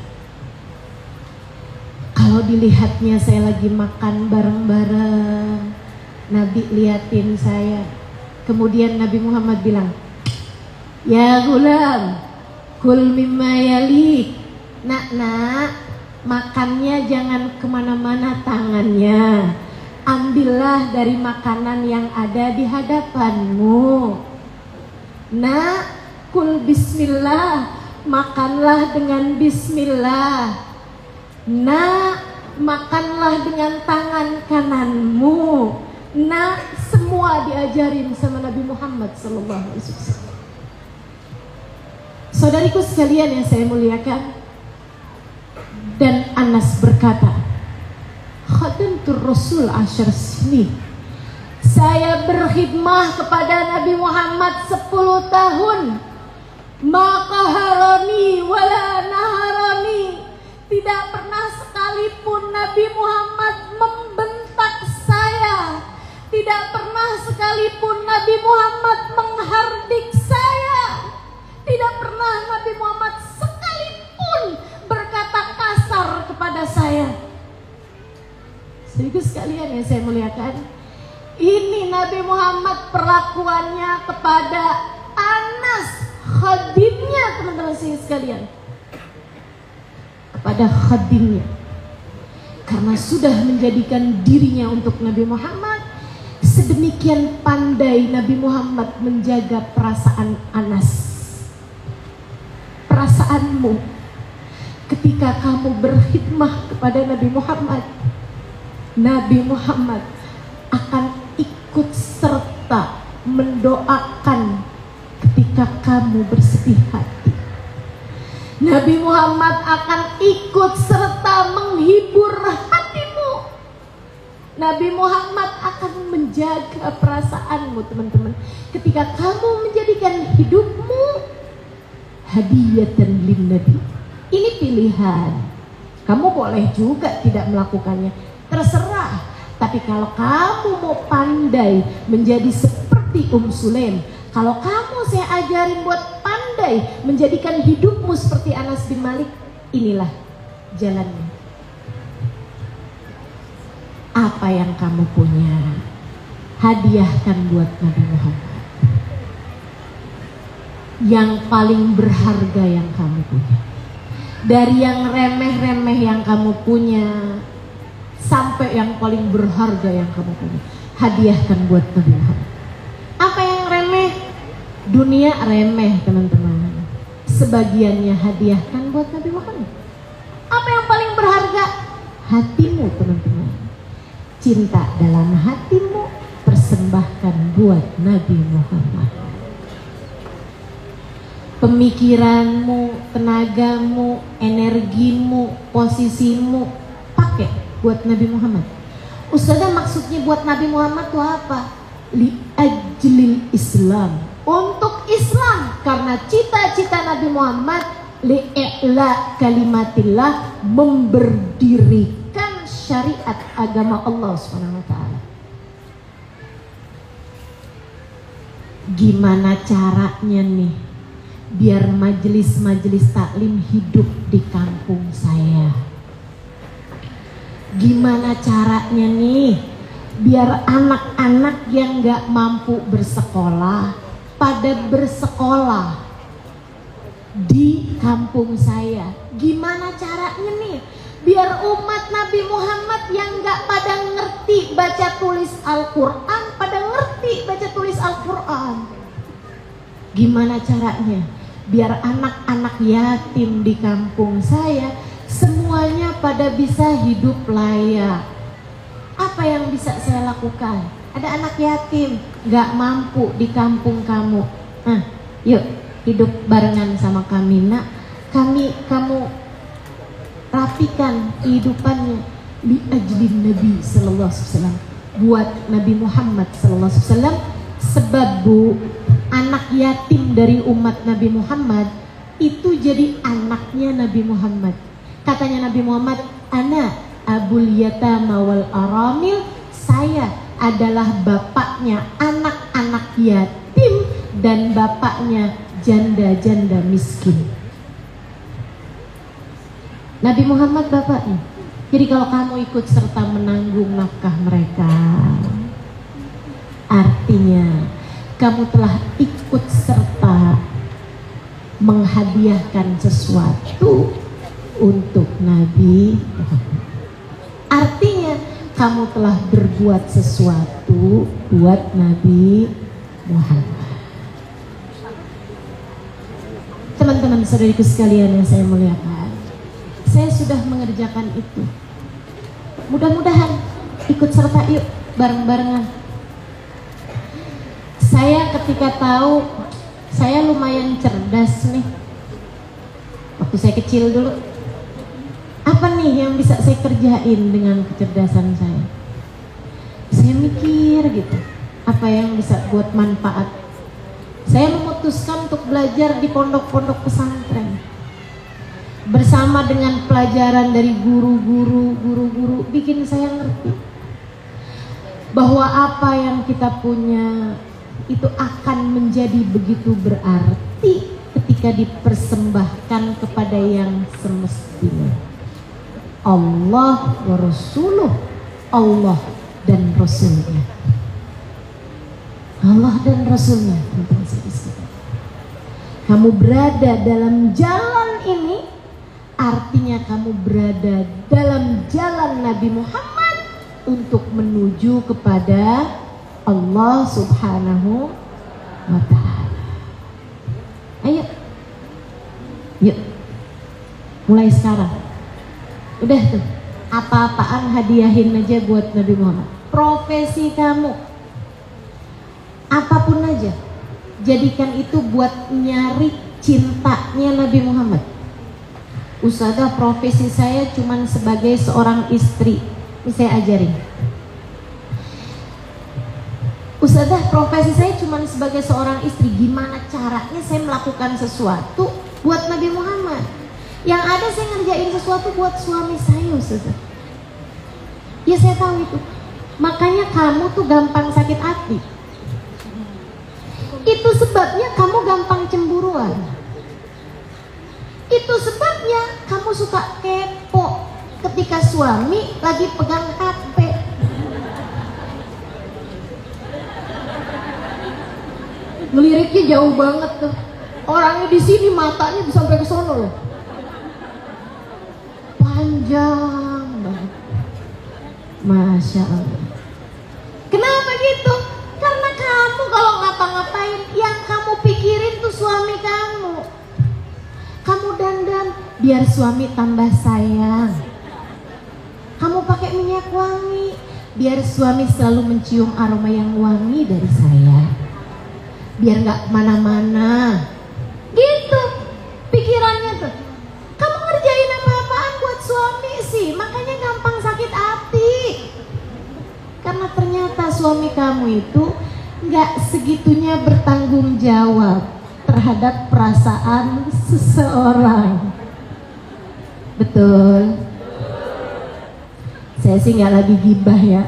Kalau dilihatnya saya lagi makan bareng-bareng, Nabi liatin saya. Kemudian Nabi Muhammad bilang, ya gulam, kul mimma yalik. Nak, makannya jangan kemana-mana tangannya. Ambillah dari makanan yang ada di hadapanmu. Nak, kul bismillah, makanlah dengan bismillah. Nak, makanlah dengan tangan kananmu. Nak, semua diajarin sama Nabi Muhammad SAW. Saudariku sekalian yang saya muliakan, dan Anas berkata, khadamtur Rasul 10 sinin. Saya berkhidmah kepada Nabi Muhammad 10 tahun. Maka harani wala naharani. Tidak pernah sekalipun Nabi Muhammad membentak saya. Tidak pernah sekalipun Nabi Muhammad menghardik saya. Tidak pernah Nabi Muhammad sekalipun berkata kasar kepada saya. Sedikit sekalian yang saya muliakan, ini Nabi Muhammad perlakuannya kepada Anas, khadimnya, teman-teman sekalian. Pada khadimnya, karena sudah menjadikan dirinya untuk Nabi Muhammad. Sedemikian pandai Nabi Muhammad menjaga perasaan Anas. Perasaanmu ketika kamu berkhidmah kepada Nabi Muhammad, Nabi Muhammad akan ikut serta mendoakan ketika kamu bersedih hati. Nabi Muhammad akan ikut serta menghibur hatimu. Nabi Muhammad akan menjaga perasaanmu, teman-teman. Ketika kamu menjadikan hidupmu hadiyatan lin Nabi. Ini pilihan. Kamu boleh juga tidak melakukannya, terserah. Tapi kalau kamu mau pandai menjadi seperti Sulaim, kalau kamu saya ajarin buat pandai menjadikan hidupmu seperti Anas bin Malik, inilah jalannya. Apa yang kamu punya, hadiahkan buat Nabi Muhammad. Yang paling berharga yang kamu punya, dari yang remeh-remeh yang kamu punya sampai yang paling berharga yang kamu punya, hadiahkan buat Nabi Muhammad. Apa yang remeh? Dunia remeh teman-teman. Sebagiannya hadiahkan buat Nabi Muhammad. Apa yang paling berharga? Hatimu teman-teman. Cinta dalam hatimu persembahkan buat Nabi Muhammad. Pemikiranmu, tenagamu, energimu, posisimu pakai buat Nabi Muhammad. Ustazah, maksudnya buat Nabi Muhammad itu apa? Li ajlil Islam, untuk Islam, karena cita-cita Nabi Muhammad li'ila kalimatillah, memberdirikan syariat agama Allah Subhanahu wa taala. Gimana caranya nih biar majelis-majelis taklim hidup di kampung saya? Gimana caranya nih biar anak-anak yang gak mampu bersekolah pada bersekolah di kampung saya? Gimana caranya nih biar umat Nabi Muhammad yang gak pada ngerti baca tulis Al-Quran pada ngerti baca tulis Al-Quran? Gimana caranya biar anak-anak yatim di kampung saya semuanya pada bisa hidup layak? Apa yang bisa saya lakukan? Ada anak yatim gak mampu di kampung kamu, yuk hidup barengan sama kami nak. Kamu rapikan kehidupannya li ajlin Nabi sallallahu alaihi wasallam, buat Nabi Muhammad sallallahu alaihi wasallam. Sebab bu, anak yatim dari umat Nabi Muhammad itu jadi anaknya Nabi Muhammad. Katanya Nabi Muhammad, ana abul yatama wal aramil, saya adalah bapaknya anak-anak yatim dan bapaknya janda-janda miskin. Nabi Muhammad bapaknya. Jadi kalau kamu ikut serta menanggung nafkah mereka, artinya kamu telah ikut serta menghadiahkan sesuatu untuk Nabi Muhammad. Artinya kamu telah berbuat sesuatu buat Nabi Muhammad. Teman-teman saudariku sekalian yang saya muliakan, saya sudah mengerjakan itu. Mudah-mudahan ikut serta yuk bareng-barengan. Saya ketika tahu saya lumayan cerdas nih waktu saya kecil dulu, apa nih yang bisa saya kerjain dengan kecerdasan saya? Saya mikir gitu, apa yang bisa buat manfaat. Saya memutuskan untuk belajar di pondok-pondok pesantren bersama dengan pelajaran dari guru-guru bikin saya ngerti bahwa apa yang kita punya itu akan menjadi begitu berarti ketika dipersembahkan kepada yang semestinya. Allah wa Rasuluh, Allah dan Rasulnya. Allah dan Rasulnya. Kamu berada dalam jalan ini, artinya kamu berada dalam jalan Nabi Muhammad untuk menuju kepada Allah Subhanahu wa ta'ala. Ayo, yuk, mulai sekarang. Udah tuh, apa-apaan hadiahin aja buat Nabi Muhammad. Profesi kamu, apapun aja, jadikan itu buat nyari cintanya Nabi Muhammad. Ustazah, profesi saya cuman sebagai seorang istri. Ini saya ajarin. Ustazah, profesi saya cuma sebagai seorang istri. Gimana caranya saya melakukan sesuatu buat Nabi Muhammad? Yang ada saya ngerjain sesuatu buat suami saya, Ustazah. Ya saya tahu itu. Makanya kamu tuh gampang sakit hati. Itu sebabnya kamu gampang cemburuan. Itu sebabnya kamu suka kepo ketika suami lagi pegang HP. Ngeliriknya jauh banget tuh. Orangnya di sini, matanya bisa sampai ke sono loh. Panjang banget. Masya Allah. Kenapa gitu? Karena kamu kalau ngapa-ngapain yang kamu pikirin tuh suami kamu. Kamu dandan biar suami tambah sayang. Kamu pakai minyak wangi biar suami selalu mencium aroma yang wangi dari saya. Biar gak kemana-mana. Gitu pikirannya tuh. Kamu ngerjain apa-apaan buat suami sih, makanya gampang sakit hati. Karena ternyata suami kamu itu gak segitunya bertanggung jawab terhadap perasaan seseorang. Betul? Saya sih gak lagi gibah ya.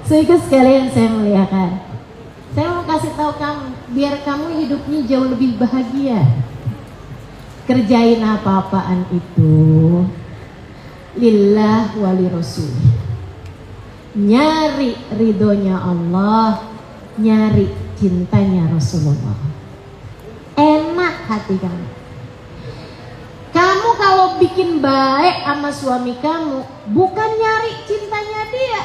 Sehingga sekalian saya muliakan, saya mau kasih tahu kamu, biar kamu hidupnya jauh lebih bahagia. Kerjain apa-apaan itu lillah wali rasul. Nyari ridhonya Allah, nyari cintanya Rasulullah. Enak hati kamu. Kamu kalau bikin baik sama suami kamu, bukan nyari cintanya dia,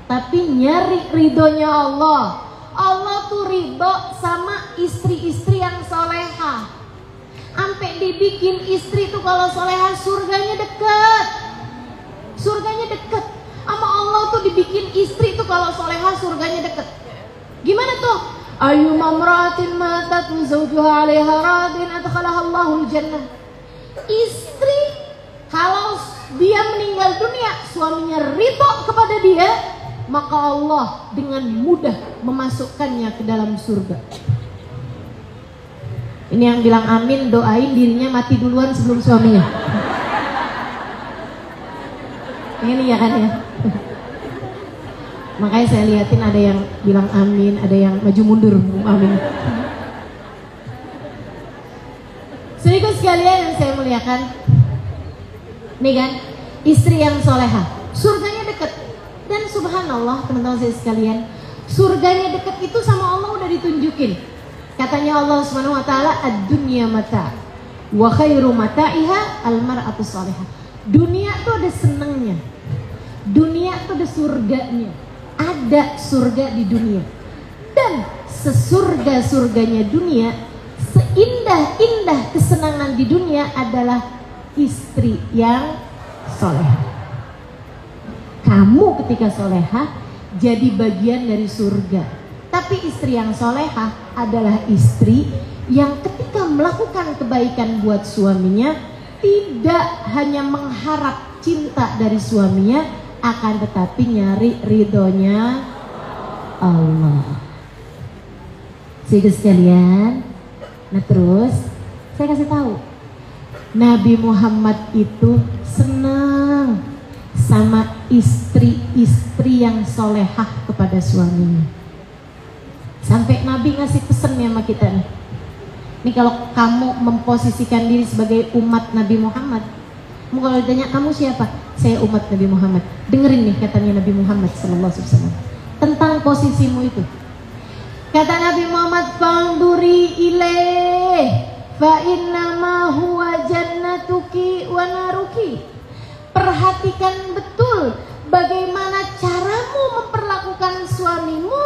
tapi nyari ridhonya Allah. Allah tuh ridho sama istri-istri yang solehah. Sampai dibikin istri tuh kalau solehah surganya deket. Surganya deket. Sama Allah tuh dibikin istri tuh kalau solehah surganya deket. Gimana tuh? Ayyuma mra'atin matat wa zawjuha 'alaiha radin adkhalaha Allahul jannah. Istri kalau dia meninggal dunia, suaminya ridho kepada dia, maka Allah dengan mudah memasukkannya ke dalam surga. Ini yang bilang amin, doain dirinya mati duluan sebelum suaminya. Ini ya kan ya. Makanya saya liatin ada yang bilang amin, ada yang maju mundur amin. Saudara sekalian yang saya muliakan, nih kan, istri yang solehah, surganya deket. Dan subhanallah teman-teman saya sekalian, surganya deket itu sama Allah udah ditunjukin. Katanya Allah Subhanahu wa taala, ad-dunya mata wa khairu mata'iha al-mar'atu salihah. Dunia tuh ada senengnya. Dunia tuh ada surganya. Ada surga di dunia. Dan sesurga-surganya dunia, seindah-indah kesenangan di dunia adalah istri yang solehah. Kamu ketika solehah jadi bagian dari surga. Tapi istri yang solehah adalah istri yang ketika melakukan kebaikan buat suaminya tidak hanya mengharap cinta dari suaminya, akan tetapi nyari ridhonya Allah. Saudara sekalian, nah terus saya kasih tahu, Nabi Muhammad itu senang sama istri-istri yang solehah kepada suaminya. Sampai Nabi ngasih pesan sama kita nih. Ini kalau kamu memposisikan diri sebagai umat Nabi Muhammad, kamu kalau ditanya kamu siapa? Saya umat Nabi Muhammad. Dengerin nih katanya Nabi Muhammad SAW tentang posisimu itu. Kata Nabi Muhammad, "Fanduri ilaih fa innama huwa jannatuki wa naruki." Perhatikan betul bagaimana caramu memperlakukan suamimu,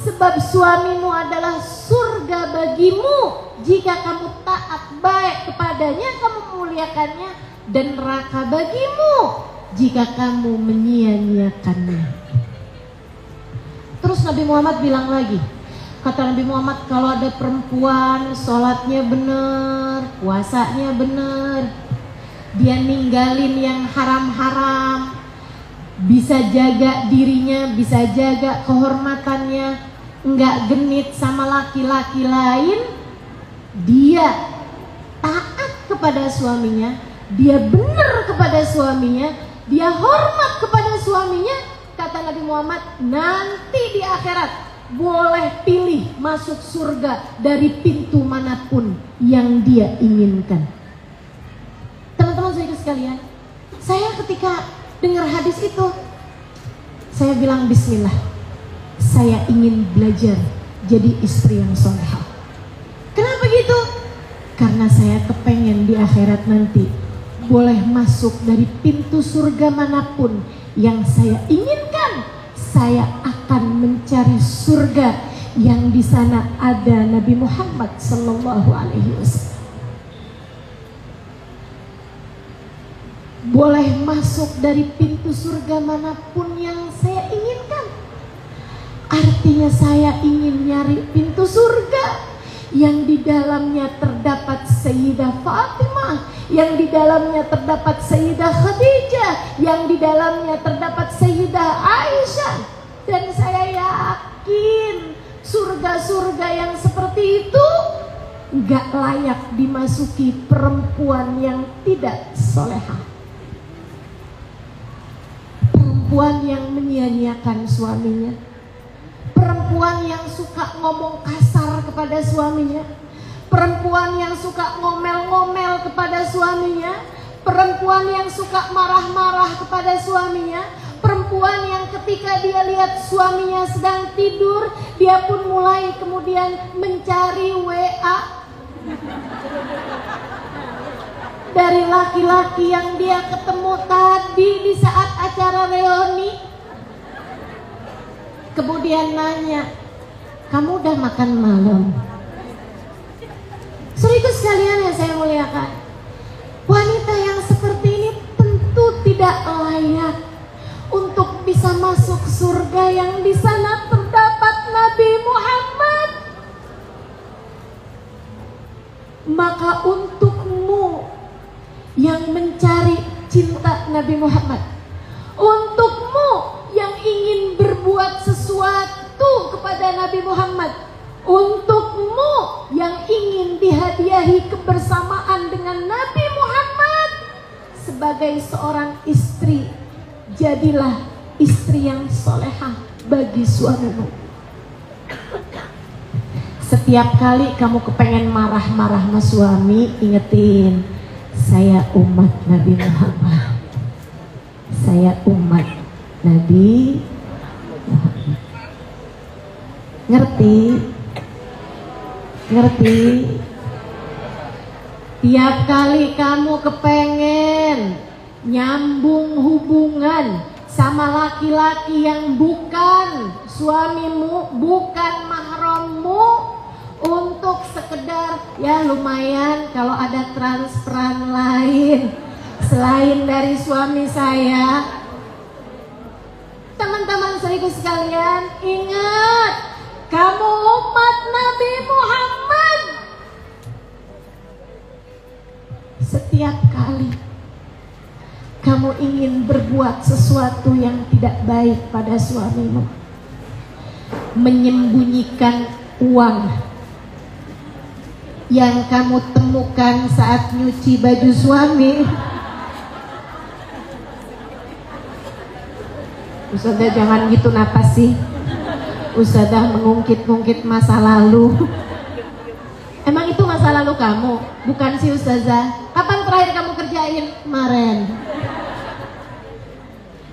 sebab suamimu adalah surga bagimu jika kamu taat baik kepadanya, kamu memuliakannya, dan neraka bagimu jika kamu menyia-nyiakannya. Terus Nabi Muhammad bilang lagi, kata Nabi Muhammad, kalau ada perempuan sholatnya benar, puasanya benar, dia ninggalin yang haram-haram, bisa jaga dirinya, bisa jaga kehormatannya, enggak genit sama laki-laki lain, dia taat kepada suaminya, dia benar kepada suaminya, dia hormat kepada suaminya, kata Nabi Muhammad, nanti di akhirat boleh pilih masuk surga dari pintu manapun yang dia inginkan. Teman-teman saudara sekalian, saya ketika dengar hadis itu, saya bilang bismillah, saya ingin belajar jadi istri yang solehah. Kenapa gitu? Karena saya kepengen di akhirat nanti boleh masuk dari pintu surga manapun Yang saya inginkan, saya akan mencari surga yang di sana ada Nabi Muhammad sallallahu alaihi wasallam. Boleh masuk dari pintu surga manapun yang saya inginkan. Artinya saya ingin nyari pintu surga yang di dalamnya terdapat Sayyidah Fatimah, yang di dalamnya terdapat Sayyidah Khadijah, yang di dalamnya terdapat Sayyidah Aisyah. Dan saya yakin surga-surga yang seperti itu gak layak dimasuki perempuan yang tidak solehah, perempuan yang menyia-nyiakan suaminya, perempuan yang suka ngomong kasar kepada suaminya, perempuan yang suka ngomel-ngomel kepada suaminya, perempuan yang suka marah-marah kepada suaminya, perempuan yang ketika dia lihat suaminya sedang tidur, dia pun mulai kemudian mencari WA dari laki-laki yang dia ketemu tadi di saat acara reuni. Kemudian nanya, kamu udah makan malam? Saudaraku sekalian yang saya muliakan, wanita yang seperti ini tentu tidak layak untuk bisa masuk surga yang di sana terdapat Nabi Muhammad. Maka untukmu yang mencari cinta Nabi Muhammad, untukmu yang ingin berbuat sesuatu kepada Nabi Muhammad, untukmu yang ingin dihadiahi kebersamaan dengan Nabi Muhammad, sebagai seorang istri, jadilah istri yang solehah bagi suamimu. Setiap kali kamu kepengen marah-marah sama suami, ingetin, saya umat Nabi Muhammad, saya umat Nabi Muhammad. Ngerti? Ngerti? Tiap kali kamu kepengen nyambung hubungan sama laki-laki yang bukan suamimu, bukan mahrammu, untuk sekedar ya lumayan kalau ada transferan lain selain dari suami saya. Teman-teman saudaraku sekalian, ingat, kamu umat Nabi Muhammad. Setiap kali kamu ingin berbuat sesuatu yang tidak baik pada suamimu, menyembunyikan uang yang kamu temukan saat nyuci baju suami. Ustazah jangan gitu, napas sih. Ustazah mengungkit-ungkit masa lalu. Emang itu masa lalu kamu? Bukan sih Ustazah. Kapan terakhir kamu kerjain? Kemarin.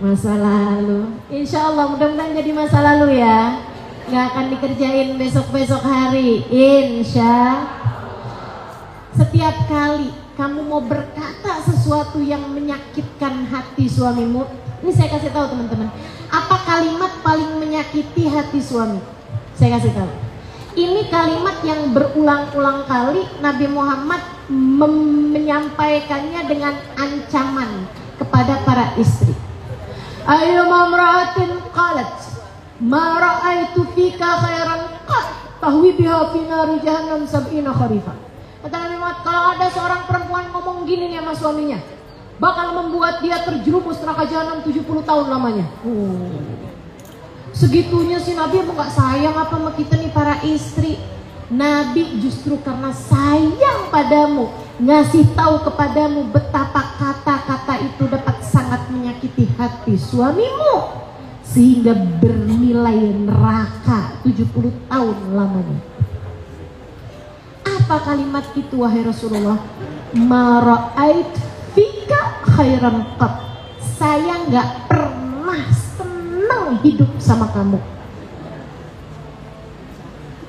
Masa lalu. Insya Allah mudah-mudahan jadi masa lalu ya. Gak akan dikerjain besok-besok hari. Insya. Setiap kali kamu mau berkata sesuatu yang menyakitkan hati suamimu, ini saya kasih tahu teman-teman, apa kalimat paling menyakiti hati suami? Saya kasih tahu. Ini kalimat yang berulang-ulang kali Nabi Muhammad menyampaikannya dengan ancaman kepada para istri. Ayyuma imra'atin qalat ma ra'aitu fika khairan qat tahwi biha fi nari jahannam sab'ina kharifan. Kata Nabi Muhammad, kalau ada seorang perempuan ngomong gini nih sama suaminya, bakal membuat dia terjerumus neraka jahanam 70 tahun lamanya. Segitunya sih Nabi emang gak sayang apa sama kita nih para istri. Nabi justru karena sayang padamu, ngasih tahu kepadamu betapa kata-kata itu dapat sangat menyakiti hati suamimu, sehingga bernilai neraka 70 tahun lamanya. Apa kalimat itu wahai Rasulullah? Ma ra'ait fika khairan qat. Saya gak pernah senang hidup sama kamu.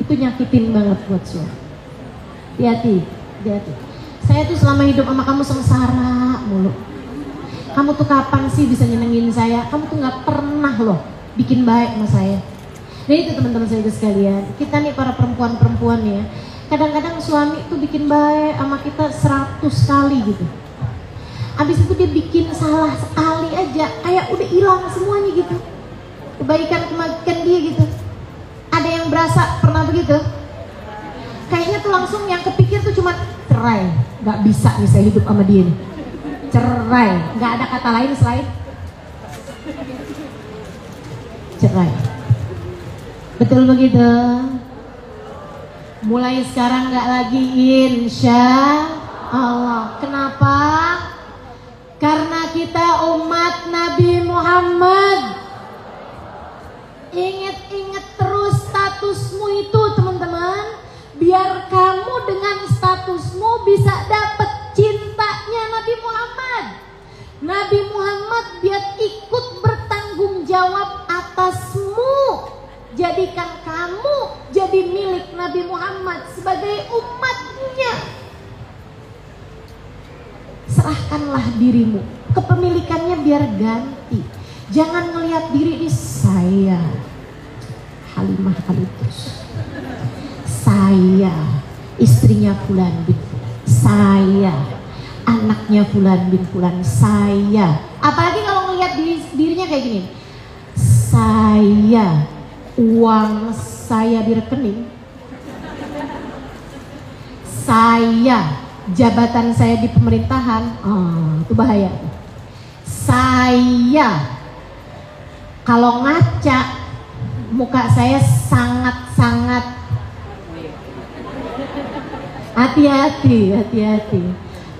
Itu nyakitin banget buat suami. Hati-hati, hati-hati. Saya tuh selama hidup sama kamu sengsara mulu. Kamu tuh kapan sih bisa nyenengin saya? Kamu tuh gak pernah loh bikin baik sama saya. Nah itu teman-teman saya sekalian, kita nih para perempuan-perempuan ya, kadang-kadang suami tuh bikin baik sama kita 100 kali gitu. Abis itu dia bikin salah sekali aja, kayak udah hilang semuanya gitu. Kebaikan dia gitu. Ada yang berasa pernah begitu? Kayaknya tuh langsung yang kepikir tuh cuma cerai. Gak bisa nih saya hidup sama dia nih. Cerai, gak ada kata lain selain cerai. Betul begitu? Mulai sekarang gak lagi insya Allah. Kenapa? Karena kita umat Nabi Muhammad. Ingat-ingat terus statusmu itu teman-teman, biar kamu dengan statusmu bisa dapat cintanya Nabi Muhammad. Nabi Muhammad biar ikut bertanggung jawab atasmu. Jadikan kamu jadi milik Nabi Muhammad sebagai umatnya. Serahkanlah dirimu, kepemilikannya biar ganti. Jangan ngelihat diri di saya Halimah Khalidus, saya istrinya Fulan bin Fulan, saya anaknya Fulan bin Fulan, saya. Apalagi kalau ngelihat dirinya kayak gini, saya, uang saya di rekening, saya, jabatan saya di pemerintahan, itu bahaya. Saya, kalau ngaca muka saya sangat-sangat hati-hati.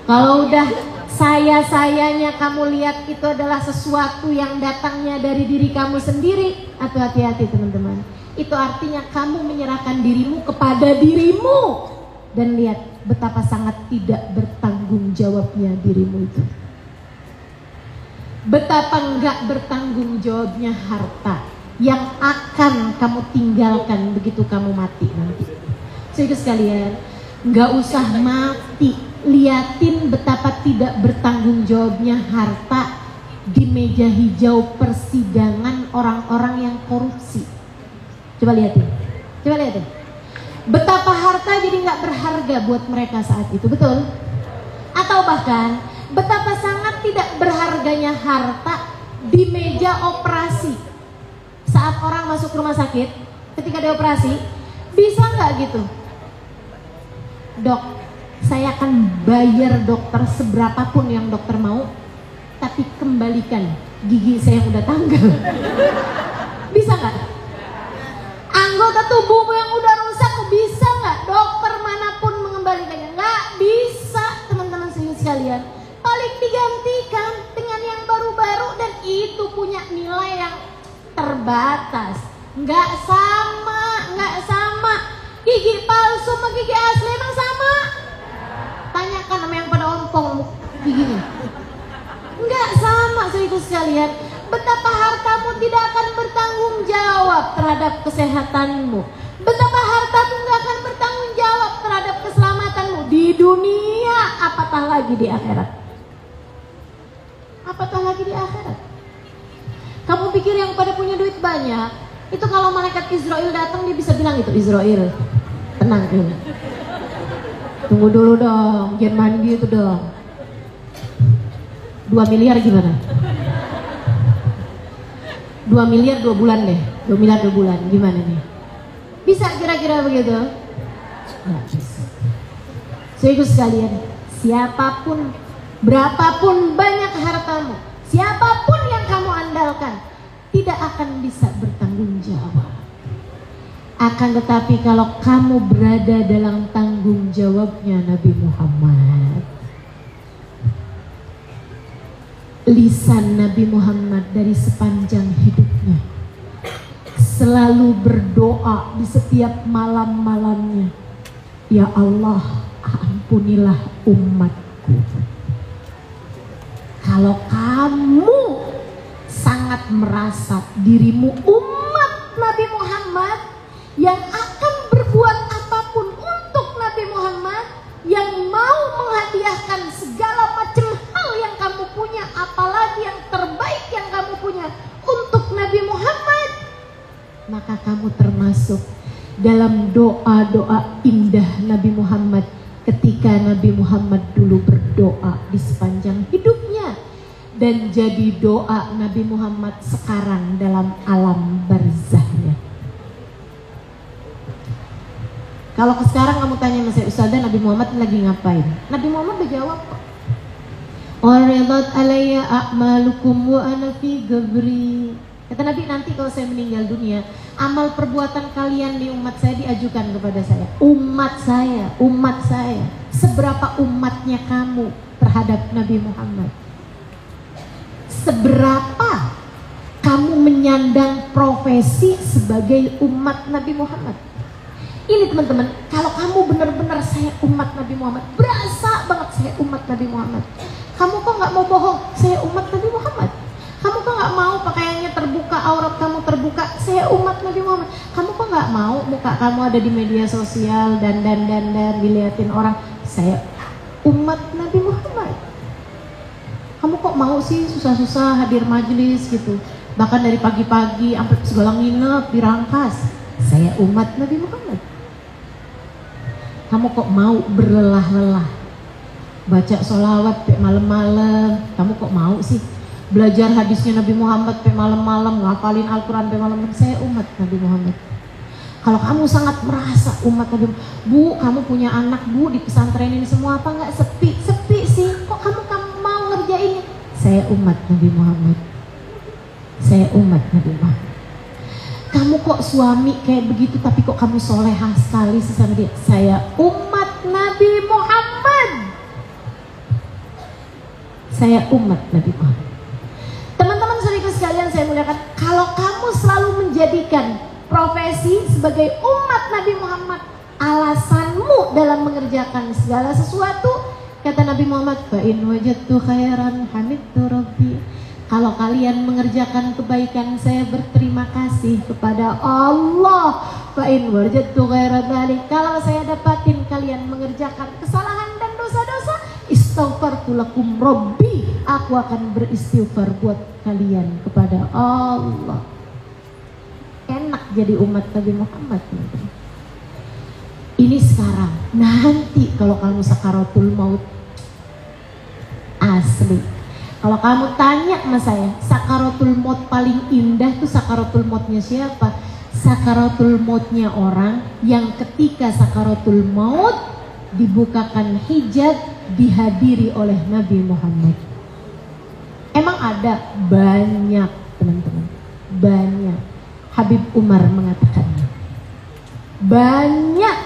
Kalau udah sayanya kamu lihat itu adalah sesuatu yang datangnya dari diri kamu sendiri, atau hati-hati teman-teman. Itu artinya kamu menyerahkan dirimu kepada dirimu. Dan lihat betapa sangat tidak bertanggung jawabnya dirimu itu. Betapa enggak bertanggung jawabnya harta yang akan kamu tinggalkan begitu kamu mati nanti. Saudara sekalian, enggak usah mati, liatin betapa tidak bertanggung jawabnya harta di meja hijau persidangan orang-orang yang korupsi. Coba liatin. Betapa harta jadi nggak berharga buat mereka saat itu, betul? Atau bahkan betapa sangat tidak berharganya harta di meja operasi. Saat orang masuk rumah sakit, ketika dia operasi, bisa nggak gitu? Dok, saya akan bayar dokter seberapapun yang dokter mau, tapi kembalikan gigi saya yang udah tanggal. Bisa nggak? Anggota tubuhmu yang udah rusak, bisa nggak dokter manapun mengembalikannya? Nggak bisa, teman-teman sekalian. Paling digantikan dengan yang baru-baru, dan itu punya nilai yang terbatas. Nggak sama. Gigi palsu sama gigi asli emang sama? Tanyakan sama yang pada ompong giginya. Nggak sama, saudara sekalian. Betapa hartamu tidak akan bertanggung jawab terhadap kesehatanmu. Betapa hartamu nggak akan bertanggung jawab terhadap keselamatanmu di dunia, apatah lagi di akhirat. Kamu pikir yang pada punya duit banyak, itu kalau malaikat Israel datang dia bisa bilang itu, Israel, tenang dulu, tunggu dulu dong, jangan mandi itu dong. 2 miliar gimana? 2 miliar 2 bulan deh, 2 miliar 2 bulan, gimana nih? Bisa kira-kira begitu? Nggak bisa. Saudara sekalian, siapapun, berapapun banyak hartamu, siapapun yang kamu andalkan, tidak akan bisa bertanggung jawab. Akan tetapi kalau kamu berada dalam tanggung jawabnya Nabi Muhammad, lisan Nabi Muhammad dari sepanjang hidupnya selalu berdoa di setiap malam-malamnya, ya Allah, ampunilah umatku. Kalau kamu sangat merasa dirimu umat Nabi Muhammad yang akan berbuat apapun untuk Nabi Muhammad, yang mau menghadiahkan segala macam hal yang kamu punya, apalagi termasuk dalam doa-doa indah Nabi Muhammad ketika Nabi Muhammad dulu berdoa di sepanjang hidupnya, dan jadi doa Nabi Muhammad sekarang dalam alam barzahnya. Kalau sekarang kamu tanya sama saya, Ustazah, Nabi Muhammad lagi ngapain? Nabi Muhammad berjawab kok. Uridat alayya a'malukum wa ana fi gabri. Kata Nabi, nanti kalau saya meninggal dunia, amal perbuatan kalian di umat saya diajukan kepada saya. Umat saya. Seberapa umatnya kamu terhadap Nabi Muhammad? Seberapa kamu menyandang profesi sebagai umat Nabi Muhammad? Ini teman-teman, kalau kamu benar-benar saya umat Nabi Muhammad, berasa banget saya umat Nabi Muhammad. Kamu kok nggak mau bohong, saya umat Nabi Muhammad. Kamu kok nggak mau pakaiannya terbuka, aurat kamu terbuka, saya umat Nabi Muhammad. Kamu kok nggak mau muka kamu ada di media sosial dan dilihatin orang, saya umat Nabi Muhammad. Kamu kok mau sih susah-susah hadir majelis gitu, bahkan dari pagi-pagi sampai segala nginep dirangkas, saya umat Nabi Muhammad. Kamu kok mau berlelah-lelah baca sholawat sampai malam-malam, kamu kok mau sih belajar hadisnya Nabi Muhammad sampai malam-malam, ngapalin Al-Quran sampai malam-malam, saya umat Nabi Muhammad. Kalau kamu sangat merasa umat Nabi Muhammad, Bu, kamu punya anak Bu di pesantren ini semua apa nggak sepi sih, kok kamu mau ngerjainnya? Saya umat Nabi Muhammad. Saya umat Nabi Muhammad. Kamu kok suami kayak begitu tapi kok kamu solehah sekali sesama dia? Saya umat Nabi Muhammad. Saya umat Nabi Muhammad. Teman-teman saudara sekalian saya muliakan, kalau kamu selalu menjadikan profesi sebagai umat Nabi Muhammad alasanmu dalam mengerjakan segala sesuatu, kata Nabi Muhammad, fa in wajadtu khairan hamidtu rabbi. Kalau kalian mengerjakan kebaikan, saya berterima kasih kepada Allah. Fa in wajadtu ghaira dzalik. Kalau saya dapatin kalian mengerjakan kesalahan dan dosa-dosa, istaghfartu lakum rabbi. Aku akan beristighfar buat kalian kepada Allah. Enak jadi umat Nabi Muhammad. Ini sekarang, nanti kalau kamu sakaratul maut, asli. Kalau kamu tanya sama saya, sakaratul maut paling indah tuh sakaratul mautnya siapa? Sakaratul mautnya orang yang ketika sakaratul maut dibukakan hijab, dihadiri oleh Nabi Muhammad. Emang ada? Banyak teman-teman, banyak. Habib Umar mengatakannya. Banyak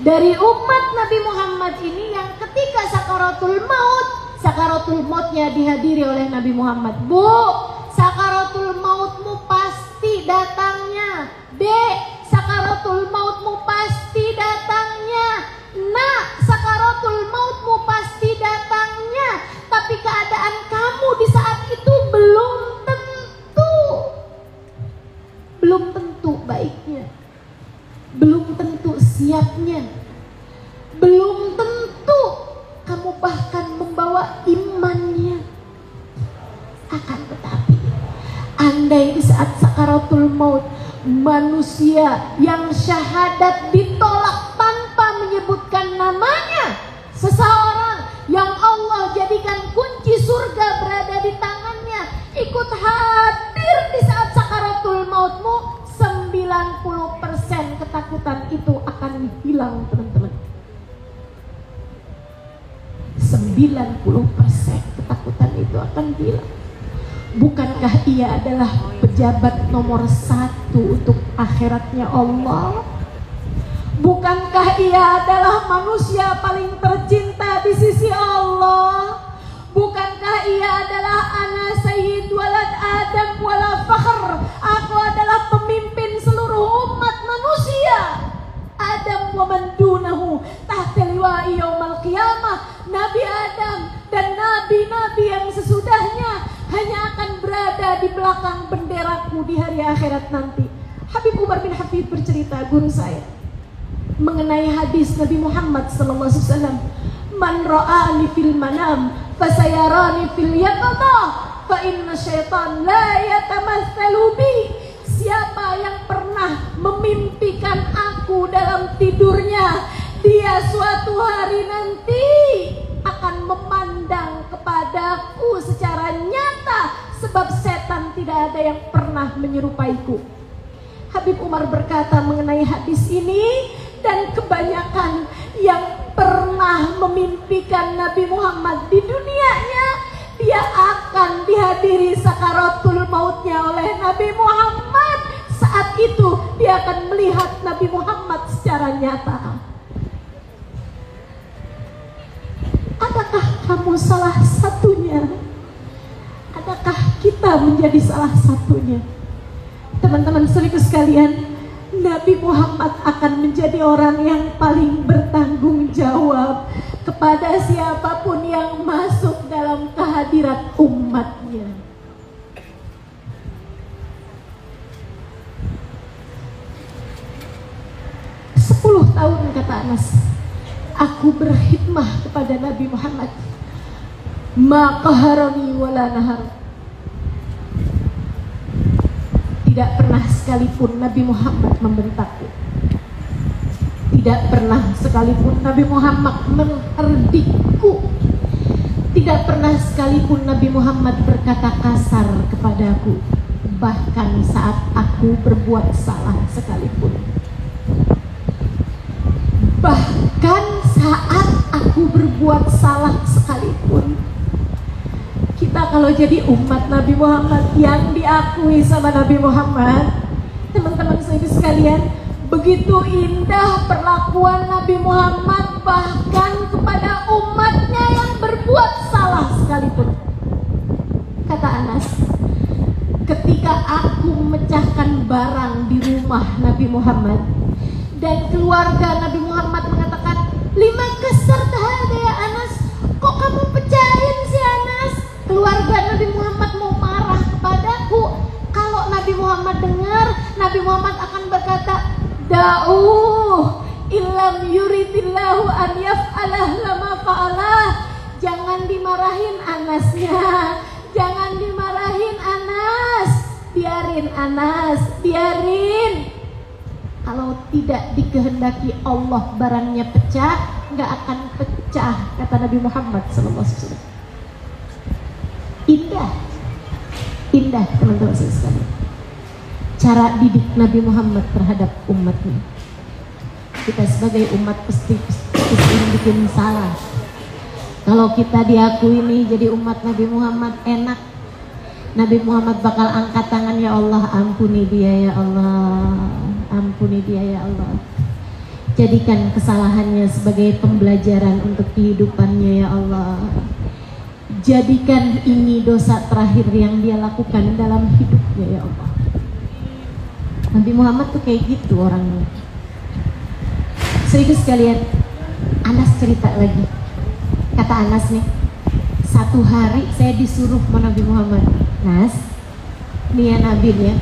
dari umat Nabi Muhammad ini yang ketika sakaratul mautnya dihadiri oleh Nabi Muhammad. Bu, sakaratul mautmu pasti datangnya. Dek, sakaratul mautmu pasti datangnya. Nak, sakaratul mautmu pasti datangnya. Tapi keadaan kamu di saat itu belum tentu baiknya, belum tentu siapnya, belum tentu kamu bahkan membawa imannya. Akan tetapi, andai di saat sakaratul maut manusia yang syahadat ditolak tanpa menyebutkan namanya, seseorang yang Allah jadikan kunci surga berada di tangannya, ikut hadir di saat sakaratul mautmu, 90% ketakutan itu akan hilang teman-teman. 90% ketakutan itu akan hilang. Bukankah ia adalah pejabat nomor 1 untuk akhiratnya Allah? Bukankah ia adalah manusia paling tercinta di sisi Allah? Bukankah ia adalah ana sayyid walad Adam wala fakhr? Aku adalah pemimpin seluruh umat manusia. Adam wa man dunahu tahta liwa'i yaumal qiyamah. Nabi Adam dan nabi-nabi yang sesudahnya hanya akan berada di belakang benderaku di hari akhirat nanti. Habib Umar bin Habib bercerita, guru saya, mengenai hadis Nabi Muhammad SAW. Man ra'ani fil manam fasayarani fil yaqadha fa inna syaitan la yatamatsalu bi. siapa yang pernah memimpikan aku dalam tidurnya, dia suatu hari nanti akan memandang kepadaku secara nyata, sebab setan tidak ada yang pernah menyerupaiku. Habib Umar berkata mengenai hadis ini, dan kebanyakan yang pernah memimpikan Nabi Muhammad di dunianya, dia akan dihadiri sakaratul mautnya oleh Nabi Muhammad. Saat itu dia akan melihat Nabi Muhammad secara nyata. Adakah kamu salah satunya? Adakah kita menjadi salah satunya? Teman-teman saudaraku sekalian, Nabi Muhammad akan menjadi orang yang paling bertanggung jawab kepada siapapun yang masuk dalam kehadiran umatnya. Sepuluh tahun kata Anas, aku berkhidmah kepada Nabi Muhammad, ma qaharani wala nahar. Tidak pernah sekalipun Nabi Muhammad membentakku. Tidak pernah sekalipun Nabi Muhammad mengherdikku. Tidak pernah sekalipun Nabi Muhammad berkata kasar kepadaku. Bahkan saat aku berbuat salah sekalipun. Bahkan saat aku berbuat salah sekalipun. Kita kalau jadi umat Nabi Muhammad yang diakui sama Nabi Muhammad, teman-teman sekalian, begitu indah perlakuan Nabi Muhammad bahkan kepada umatnya yang berbuat salah sekalipun. Kata Anas, ketika aku memecahkan barang di rumah Nabi Muhammad dan keluarga Nabi Muhammad mengatakan, lima keser tahada ya Anas, kok kamu pecahin si Anas? Keluarga Nabi Muhammad mau marah kepadaku. Kalau Nabi Muhammad dengar, Nabi Muhammad akan berkata, da'uh illam yuridillahu an yaf'alah lama fa'alah. Jangan dimarahin Anasnya, jangan dimarahin Anas, biarin Anas, biarin. Kalau tidak dikehendaki Allah barangnya pecah, nggak akan pecah, kata Nabi Muhammad SAW. Indah, indah teman-teman sekalian. Cara didik Nabi Muhammad terhadap umatnya. Kita sebagai umat pasti bikin salah. Kalau kita diakui nih jadi umat Nabi Muhammad enak, Nabi Muhammad bakal angkat tangan, ya Allah ampuni dia ya Allah, ampuni dia ya Allah. Jadikan kesalahannya sebagai pembelajaran untuk kehidupannya ya Allah. Jadikan ini dosa terakhir yang dia lakukan dalam hidupnya ya Allah. Nabi Muhammad tuh kayak gitu orangnya. Serius sekalian, Anas cerita lagi. Kata Anas nih, satu hari saya disuruh sama Nabi Muhammad, Nas, nih ya Nabi ya,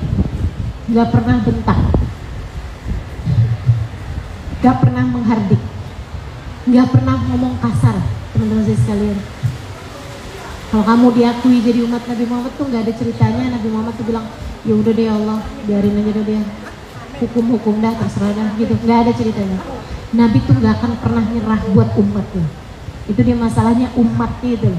gak pernah bentak, gak pernah menghardik, gak pernah ngomong kasar. Teman-teman saya sekalian, kalau kamu diakui jadi umat Nabi Muhammad tuh gak ada ceritanya. Nabi Muhammad tuh bilang, ya udah deh ya Allah, biarin aja deh dia, hukum dah, terserah dah gitu. Gak ada ceritanya. Nabi tuh gak akan pernah nyerah buat umatnya. Itu dia masalahnya, umatnya itu.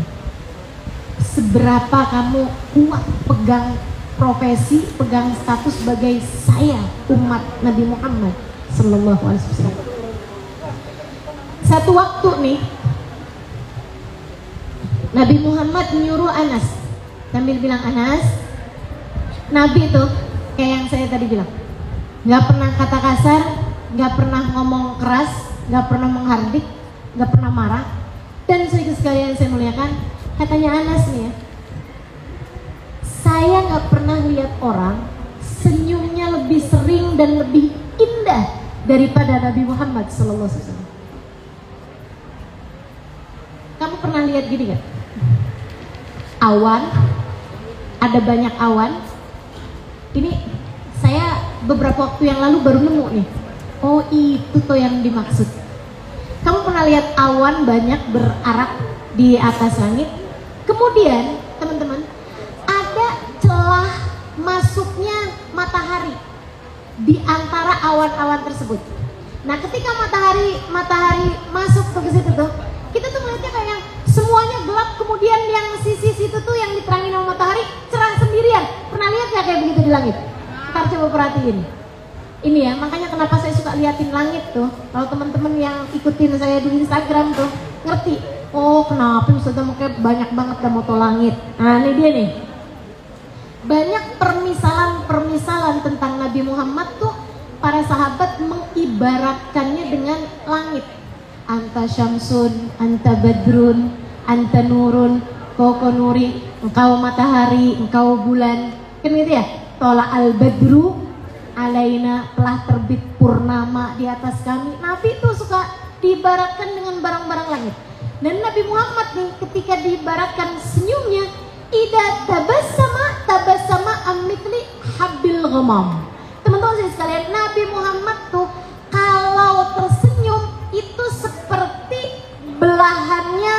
Seberapa kamu kuat pegang profesi, pegang status sebagai saya umat Nabi Muhammad Sallallahu Alaihi Wasallam. Satu waktu nih, Nabi Muhammad menyuruh Anas sambil bilang, Anas, Nabi tuh kayak yang saya tadi bilang, gak pernah kata kasar, gak pernah ngomong keras, gak pernah menghardik, gak pernah marah. Dan sekalian saya muliakan, katanya Anas nih ya, saya gak pernah lihat orang senyumnya lebih sering dan lebih indah daripada Nabi Muhammad Sallallahu Alaihi Wasallam. Kamu pernah lihat gini gak? Awan, ada banyak awan. Ini saya beberapa waktu yang lalu baru nemu nih. Oh itu tuh yang dimaksud. Kamu pernah lihat awan banyak berarak di atas langit? Kemudian teman-teman, ada celah masuknya matahari di antara awan-awan tersebut. Nah, ketika matahari masuk ke situ tuh, kita tuh melihatnya kayak semuanya gelap, kemudian yang sisi situ tuh yang diterangi sama matahari cerah sendirian. Pernah lihat nggak kayak begitu di langit? Kita coba perhatiin. Ini ya, makanya kenapa saya suka liatin langit tuh. Kalau teman-teman yang ikutin saya di Instagram tuh ngerti. Oh, kenapa Ustazah kayak banyak banget dah moto langit. Nah, ini dia nih. Banyak permisalan tentang Nabi Muhammad tuh para sahabat mengibaratkannya dengan langit. Anta syamsun, anta badrun, anta nurun, koko nuri, engkau matahari, engkau bulan. Kan gitu ya? Tola al badru alaina, telah terbit purnama di atas kami. Nabi itu suka diibaratkan dengan barang-barang langit. Dan Nabi Muhammad nih ketika diibaratkan senyumnya, ida tabassama ammitli habil ghamam. Teman-teman saya sekalian, Nabi Muhammad tuh kalau tersenyum itu seperti belahannya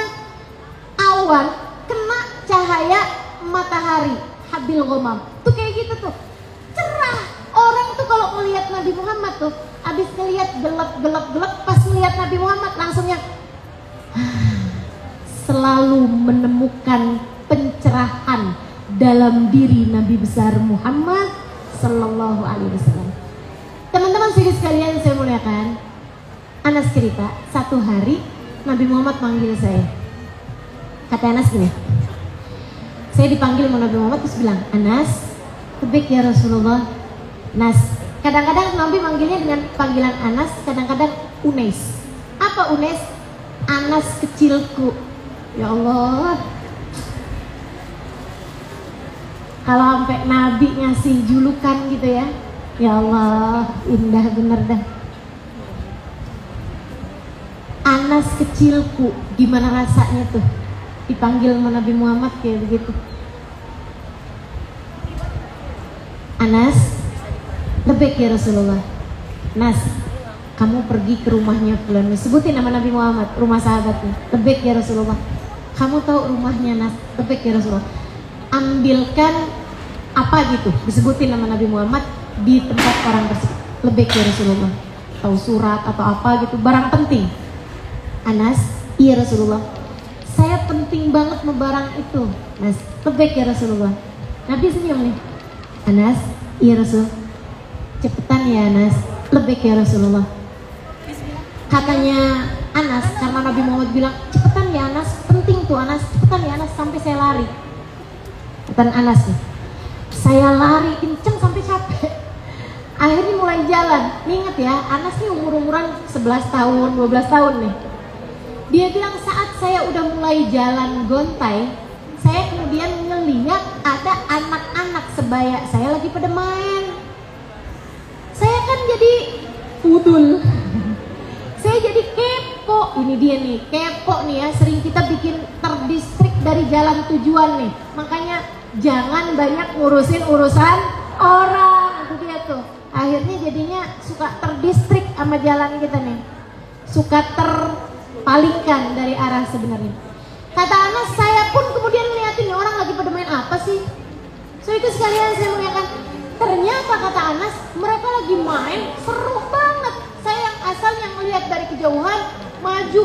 awan kena cahaya matahari, habil ghamam. Tuh kayak gitu tuh. Cerah. Orang tuh kalau melihat Nabi Muhammad tuh abis ngelihat gelap, pas melihat Nabi Muhammad langsungnya selalu menemukan pencerahan dalam diri Nabi besar Muhammad Sallallahu Alaihi Wasallam. Teman-teman sekalian saya muliakan, Anas cerita satu hari Nabi Muhammad manggil saya. Kata Anas gini, saya dipanggil sama Nabi Muhammad terus bilang, Anas, tebik ya Rasulullah. Nas, kadang-kadang Nabi manggilnya dengan panggilan Anas, kadang-kadang Unais. Apa Unais? Anas kecilku. Ya Allah. Kalau sampai Nabi ngasih julukan gitu ya, ya Allah, indah bener dah. Anas kecilku, gimana rasanya tuh dipanggil sama Nabi Muhammad kayak begitu? Anas, lebih ya Rasulullah. Nas, kamu pergi ke rumahnya fulan. Sebutin nama Nabi Muhammad, rumah sahabatnya. Lebih ya Rasulullah. Kamu tahu rumahnya Nas? Lebih ya Rasulullah. Ambilkan apa gitu, disebutin nama Nabi Muhammad di tempat orang tersebut. Lebih ya Rasulullah. Tahu surat atau apa gitu, barang penting. Anas, iya Rasulullah. Saya penting banget sama barang itu. Nas, lebih ya Rasulullah. Nabi senyum nih. Anas, iya Rasul. Cepetan ya Anas, lebih ya Rasulullah. Katanya Anas, karena Nabi Muhammad bilang cepetan ya Anas, penting tuh Anas, cepetan ya Anas, sampai saya lari. Kata Anas nih, saya lari kenceng sampai capek. Akhirnya mulai jalan. Nih inget ya, Anas nih umur-umuran 11 tahun, 12 tahun nih. Dia bilang saat saya udah mulai jalan gontai, saya kemudian ngeliat ada anak-anak sebaya saya lagi pada main. Saya kan jadi pudul. Saya jadi kepo. Ini dia nih, kepo nih ya. Sering kita bikin terdistrik dari jalan tujuan nih. Makanya jangan banyak ngurusin urusan orang. Itu dia tuh. Akhirnya jadinya suka terdistrik sama jalan kita nih. Suka terpalingkan dari arah sebenarnya. Kata Anas, saya pun kemudian ngeliatin nih orang lagi pada main apa sih. So itu sekalian saya mengingatkan, ternyata kata Anas, mereka lagi main seru banget. Saya yang asalnya melihat dari kejauhan, maju,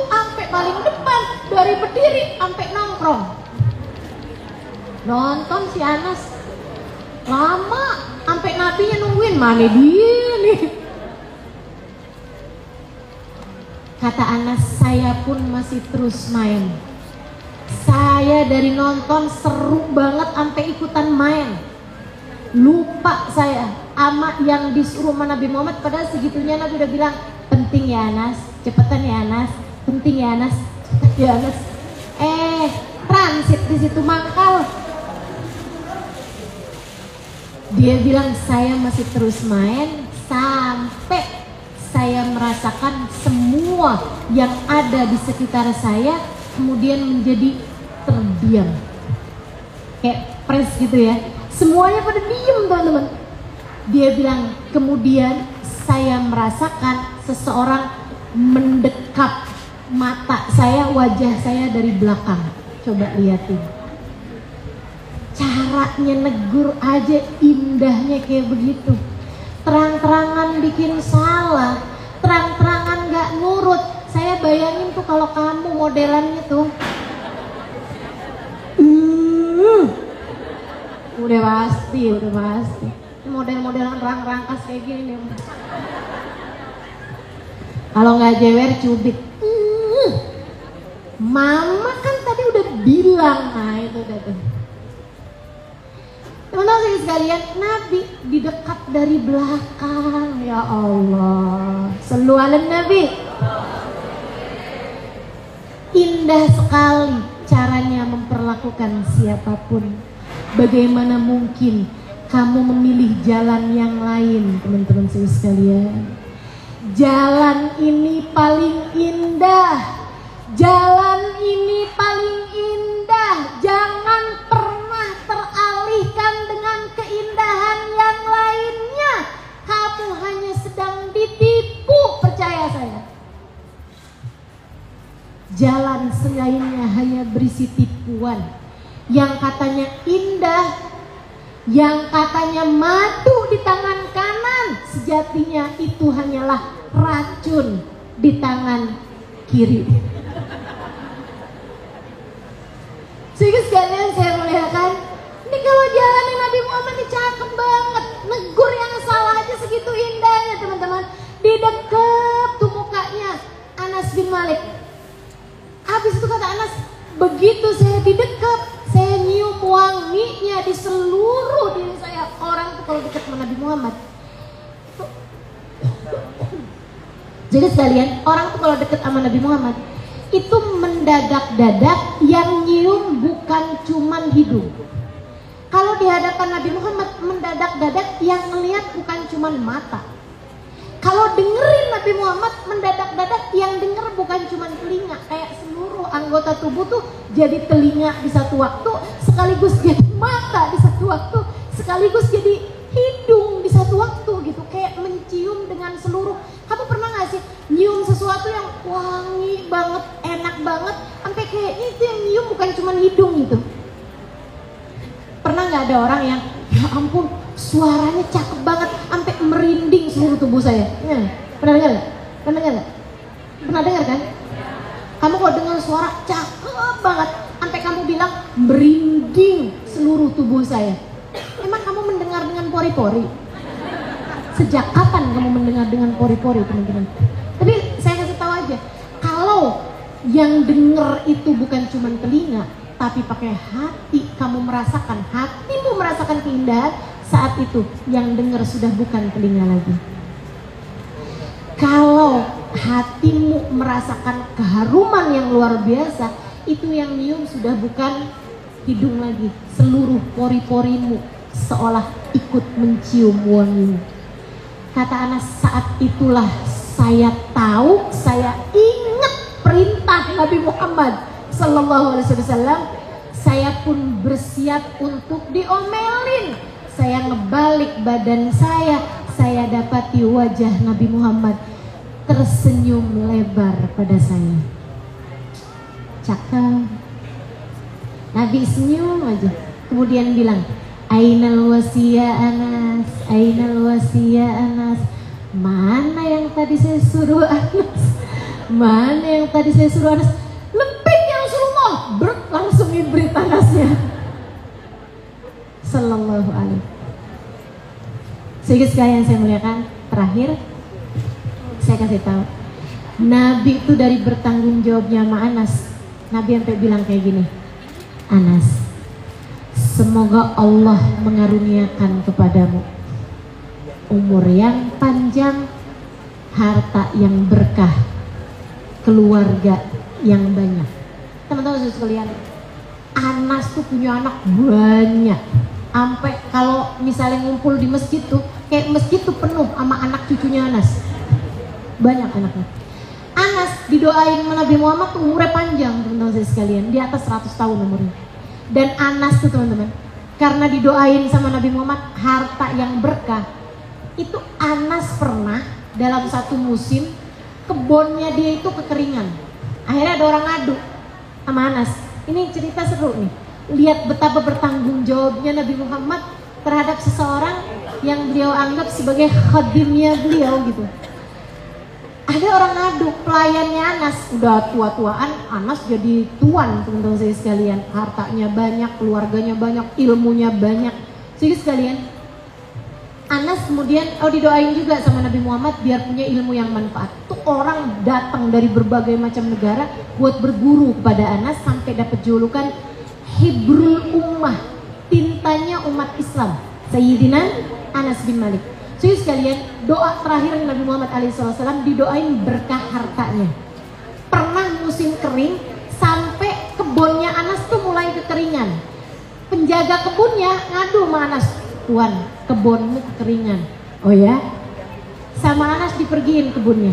sampai paling depan, dari berdiri sampai nongkrong. Nonton si Anas, lama, sampai nabinya nungguin, mana dia nih. Kata Anas, saya pun masih terus main. Saya dari nonton seru banget sampai ikutan main. Lupa saya ama yang disuruh sama Nabi Muhammad, padahal segitunya Nabi udah bilang, penting ya Anas, cepetan ya Anas, penting ya Anas, cepetan ya Anas. Transit di situ mangkal. Dia bilang saya masih terus main sampai saya merasakan semua yang ada di sekitar saya kemudian menjadi terdiam, kayak pres gitu ya, semuanya pada diem teman-teman. Dia bilang kemudian saya merasakan seseorang mendekap mata saya, wajah saya dari belakang. Coba lihatin cara caranya negur aja indahnya kayak begitu. Terang-terangan bikin salah, terang-terangan gak nurut. Saya bayangin tuh kalau kamu modelannya tuh udah pasti model-modelan rangkas kayak gini nih. Kalau nggak jewer cubit. Mama kan tadi udah bilang, nah itu udah tuh. Teman-teman sekalian, Nabi didekat dari belakang. Ya Allah, sallu ala Nabi. Indah sekali caranya memperlakukan siapapun. Bagaimana mungkin kamu memilih jalan yang lain, teman-teman sekalian? Jalan ini paling indah. Jalan ini paling indah. Jangan pernah teralihkan dengan keindahan yang lainnya. Kamu hanya sedang ditipu, percaya saya. Jalan selainnya hanya berisi tipuan. Yang katanya indah, yang katanya madu di tangan kanan, sejatinya itu hanyalah racun di tangan kiri. Sehingga sekalian saya melihatkan, ini kalau jalanin Nabi Muhammad ini cakep banget. Negur yang salah aja segitu indahnya, teman-teman. Didekep tuh mukanya Anas bin Malik. Habis itu kata Anas, begitu saya didekep, saya nyium wanginya di seluruh diri saya. Orang tuh kalau dekat sama Nabi Muhammad, jadi sekalian, orang tuh kalau dekat sama Nabi Muhammad itu mendadak-dadak, yang nyium bukan cuman hidung. Kalau di hadapan Nabi Muhammad, mendadak-dadak yang ngelihat bukan cuman mata. Kalau dengerin Nabi Muhammad, mendadak-dadak yang denger bukan cuman telinga. Kayak seluruh anggota tubuh tuh jadi telinga di satu waktu, sekaligus jadi mata di satu waktu, sekaligus jadi hidung di satu waktu gitu. Kayak mencium dengan seluruh. Kamu pernah gak sih nyium sesuatu yang wangi banget, enak banget, sampai kayaknya itu yang nyium bukan cuma hidung gitu. Pernah gak ada orang yang, ya ampun suaranya cakep banget, sampai merinding seluruh tubuh saya. Pernah dengar gak? Pernah dengar kan? Kamu kalau dengar suara cakep banget, sampai kamu bilang merinding seluruh tubuh saya. Emang kamu mendengar dengan pori-pori? Sejak kapan kamu mendengar dengan pori-pori, teman-teman? Tapi saya kasih tahu aja, kalau yang denger itu bukan cuma telinga, tapi pakai hati, kamu merasakan, hatimu merasakan keindahan, saat itu yang denger sudah bukan telinga lagi. Kalau hatimu merasakan keharuman yang luar biasa, itu yang nyium sudah bukan hidung lagi, seluruh pori-porimu seolah ikut mencium wangimu. Kata Anas, saat itulah saya tahu, saya ingat perintah Nabi Muhammad Sallallahu Alaihi Wasallam. Saya pun bersiap untuk diomelin. Saya ngebalik badan saya dapati wajah Nabi Muhammad tersenyum lebar pada saya. Cakep. Nabi senyum aja, kemudian bilang, Ainal wasiya Anas, Ainal wasiya Anas. Mana yang tadi saya suruh Anas? Mana yang tadi saya suruh Anas? Lempeng ya Rasulullah. Langsung ibrit Anasnya. Sallallahu alaihi. Sehingga sekalian saya muliakan, terakhir saya kasih tahu, Nabi itu dari bertanggung jawabnya sama Anas, Nabi sampai bilang kayak gini, Anas, semoga Allah mengaruniakan kepadamu umur yang panjang, harta yang berkah, keluarga yang banyak. Teman-teman sekalian, Anas tuh punya anak banyak. Sampai kalau misalnya ngumpul di masjid tuh, kayak masjid tuh penuh sama anak cucunya Anas. Banyak anaknya. Anas didoain sama Nabi Muhammad tuh umurnya panjang, teman-teman sekalian, di atas 100 tahun umurnya. Dan Anas tuh teman-teman, karena didoain sama Nabi Muhammad harta yang berkah, itu Anas pernah dalam satu musim kebunnya dia itu kekeringan. Akhirnya ada orang ngadu sama Anas. Ini cerita seru nih. lihat betapa bertanggung jawabnya Nabi Muhammad terhadap seseorang yang beliau anggap sebagai khadimnya beliau gitu. Ada orang ngadu, pelayannya Anas, udah tua-tuaan, Anas jadi tuan teman-teman saya sekalian. Hartanya banyak, keluarganya banyak, ilmunya banyak. Jadi sekalian, Anas kemudian didoain juga sama Nabi Muhammad biar punya ilmu yang manfaat. Tuh orang datang dari berbagai macam negara buat berguru kepada Anas sampai dapat julukan Hibrul Ummah, tintanya umat Islam, Sayyidina Anas bin Malik. Jadi sekalian, doa terakhir Nabi Muhammad SAW didoain berkah hartanya. Pernah musim kering sampai kebunnya Anas tuh mulai kekeringan. Penjaga kebunnya ngadu sama Anas, "Tuan, kebunmu kekeringan." "Oh ya?" Sama Anas dipergiin kebunnya.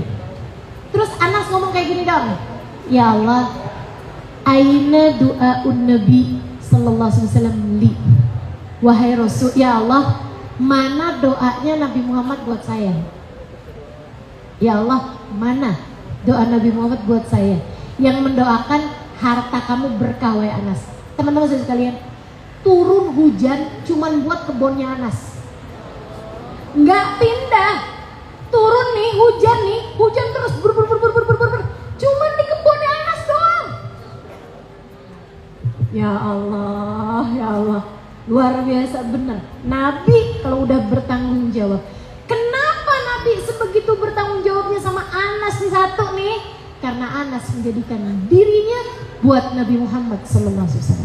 Terus Anas ngomong kayak gini dong, "Ya Allah, aina du'aun Nabi sallallahu alaihi wasallam li." Wahai Rasul, ya Allah, mana doanya Nabi Muhammad buat saya? Ya Allah, mana doa Nabi Muhammad buat saya yang mendoakan harta kamu berkah wahai Anas. Teman-teman sekalian, turun hujan cuman buat kebunnya Anas, nggak pindah. Turun nih hujan terus ber cuman di kebunnya Anas doang. Ya Allah, ya Allah, luar biasa benar. Nabi kalau udah bertanggung jawab. Kenapa Nabi sebegitu bertanggung jawabnya sama Anas nih satu nih? Karena Anas menjadikan dirinya buat Nabi Muhammad SAW.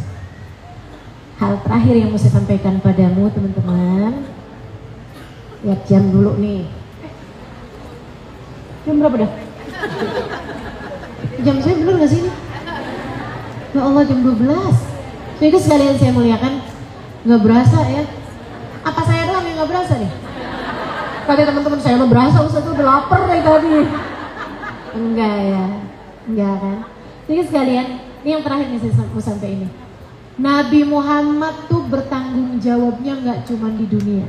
Hal terakhir yang mau saya sampaikan padamu teman-teman. Lihat jam dulu nih. Jam berapa dah? Jam saya bener gak sih ini? Ya Allah, jam 12. Jadi sekalian saya muliakan, nggak berasa ya? Apa saya doang yang nggak berasa nih? Kata teman-teman saya mah berasa, Ustaz tuh udah lapar dari tadi. Enggak ya, enggak kan? Jadi sekalian, ini yang terakhir nih saya mau sampai ini. Nabi Muhammad tuh bertanggung jawabnya nggak cuma di dunia,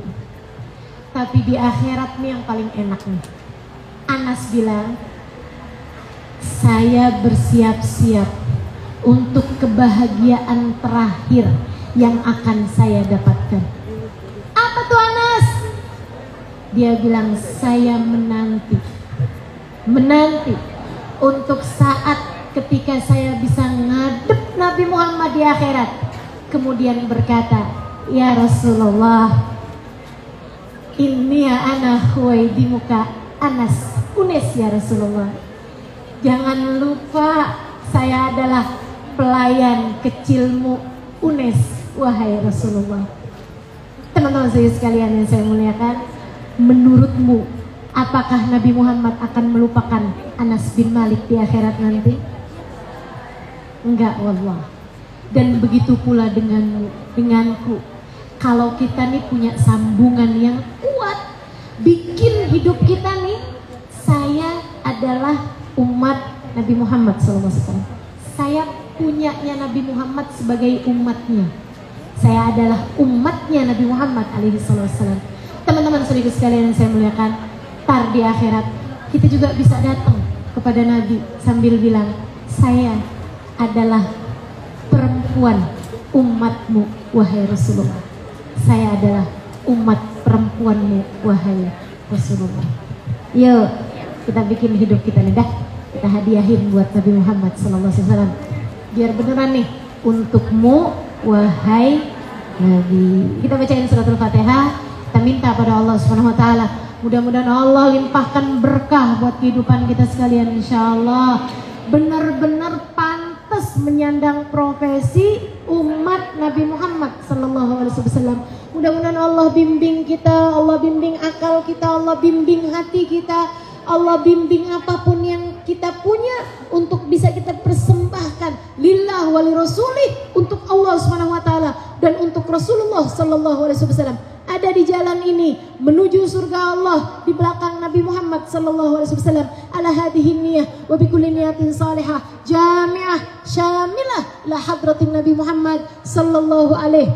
tapi di akhirat nih yang paling enak nih. Anas bilang, saya bersiap-siap untuk kebahagiaan terakhir yang akan saya dapatkan. Apa tuh Anas? Dia bilang, saya menanti untuk saat ketika saya bisa ngadep Nabi Muhammad di akhirat, kemudian berkata, ya Rasulullah, inni ya ana huwai di muka Anas Unes ya Rasulullah. Jangan lupa saya adalah pelayan kecilmu Unes, wahai Rasulullah. Teman-teman saya sekalian yang saya muliakan, menurutmu apakah Nabi Muhammad akan melupakan Anas bin Malik di akhirat nanti? Enggak, wallah. Dan begitu pula denganku. Kalau kita nih punya sambungan yang kuat, bikin hidup kita nih, saya adalah umat Nabi Muhammad SAW. Saya punyanya Nabi Muhammad sebagai umatnya. Saya adalah umatnya Nabi Muhammad SAW. Teman-teman saudara sekalian yang saya muliakan, tar di akhirat kita juga bisa datang kepada Nabi sambil bilang, saya adalah perempuan umatmu wahai Rasulullah. Saya adalah umat perempuanmu wahai Rasulullah. Yuk kita bikin hidup kita nih dah, kita hadiahin buat Nabi Muhammad SAW. Biar beneran nih untukmu wahai Nabi. Kita bacain suratul Fatihah. Kita minta pada Allah Subhanahu Wa Taala, mudah-mudahan Allah limpahkan berkah buat kehidupan kita sekalian. Insyaallah benar-benar pantas menyandang profesi umat Nabi Muhammad SAW. Mudah-mudahan Allah bimbing kita, Allah bimbing akal kita, Allah bimbing hati kita, Allah bimbing apapun yang kita punya untuk bisa kita persembahkan lillah wali rasulih, untuk Allah Subhanahu Wa Taala dan untuk Rasulullah SAW. Ada di jalan ini menuju surga Allah, di belakang Nabi Muhammad SAW. Ala hadhihi niyah wa bi kulli niyatin salihah jami'ah syamilah la hadratin Nabi Muhammad sallallahu alaihi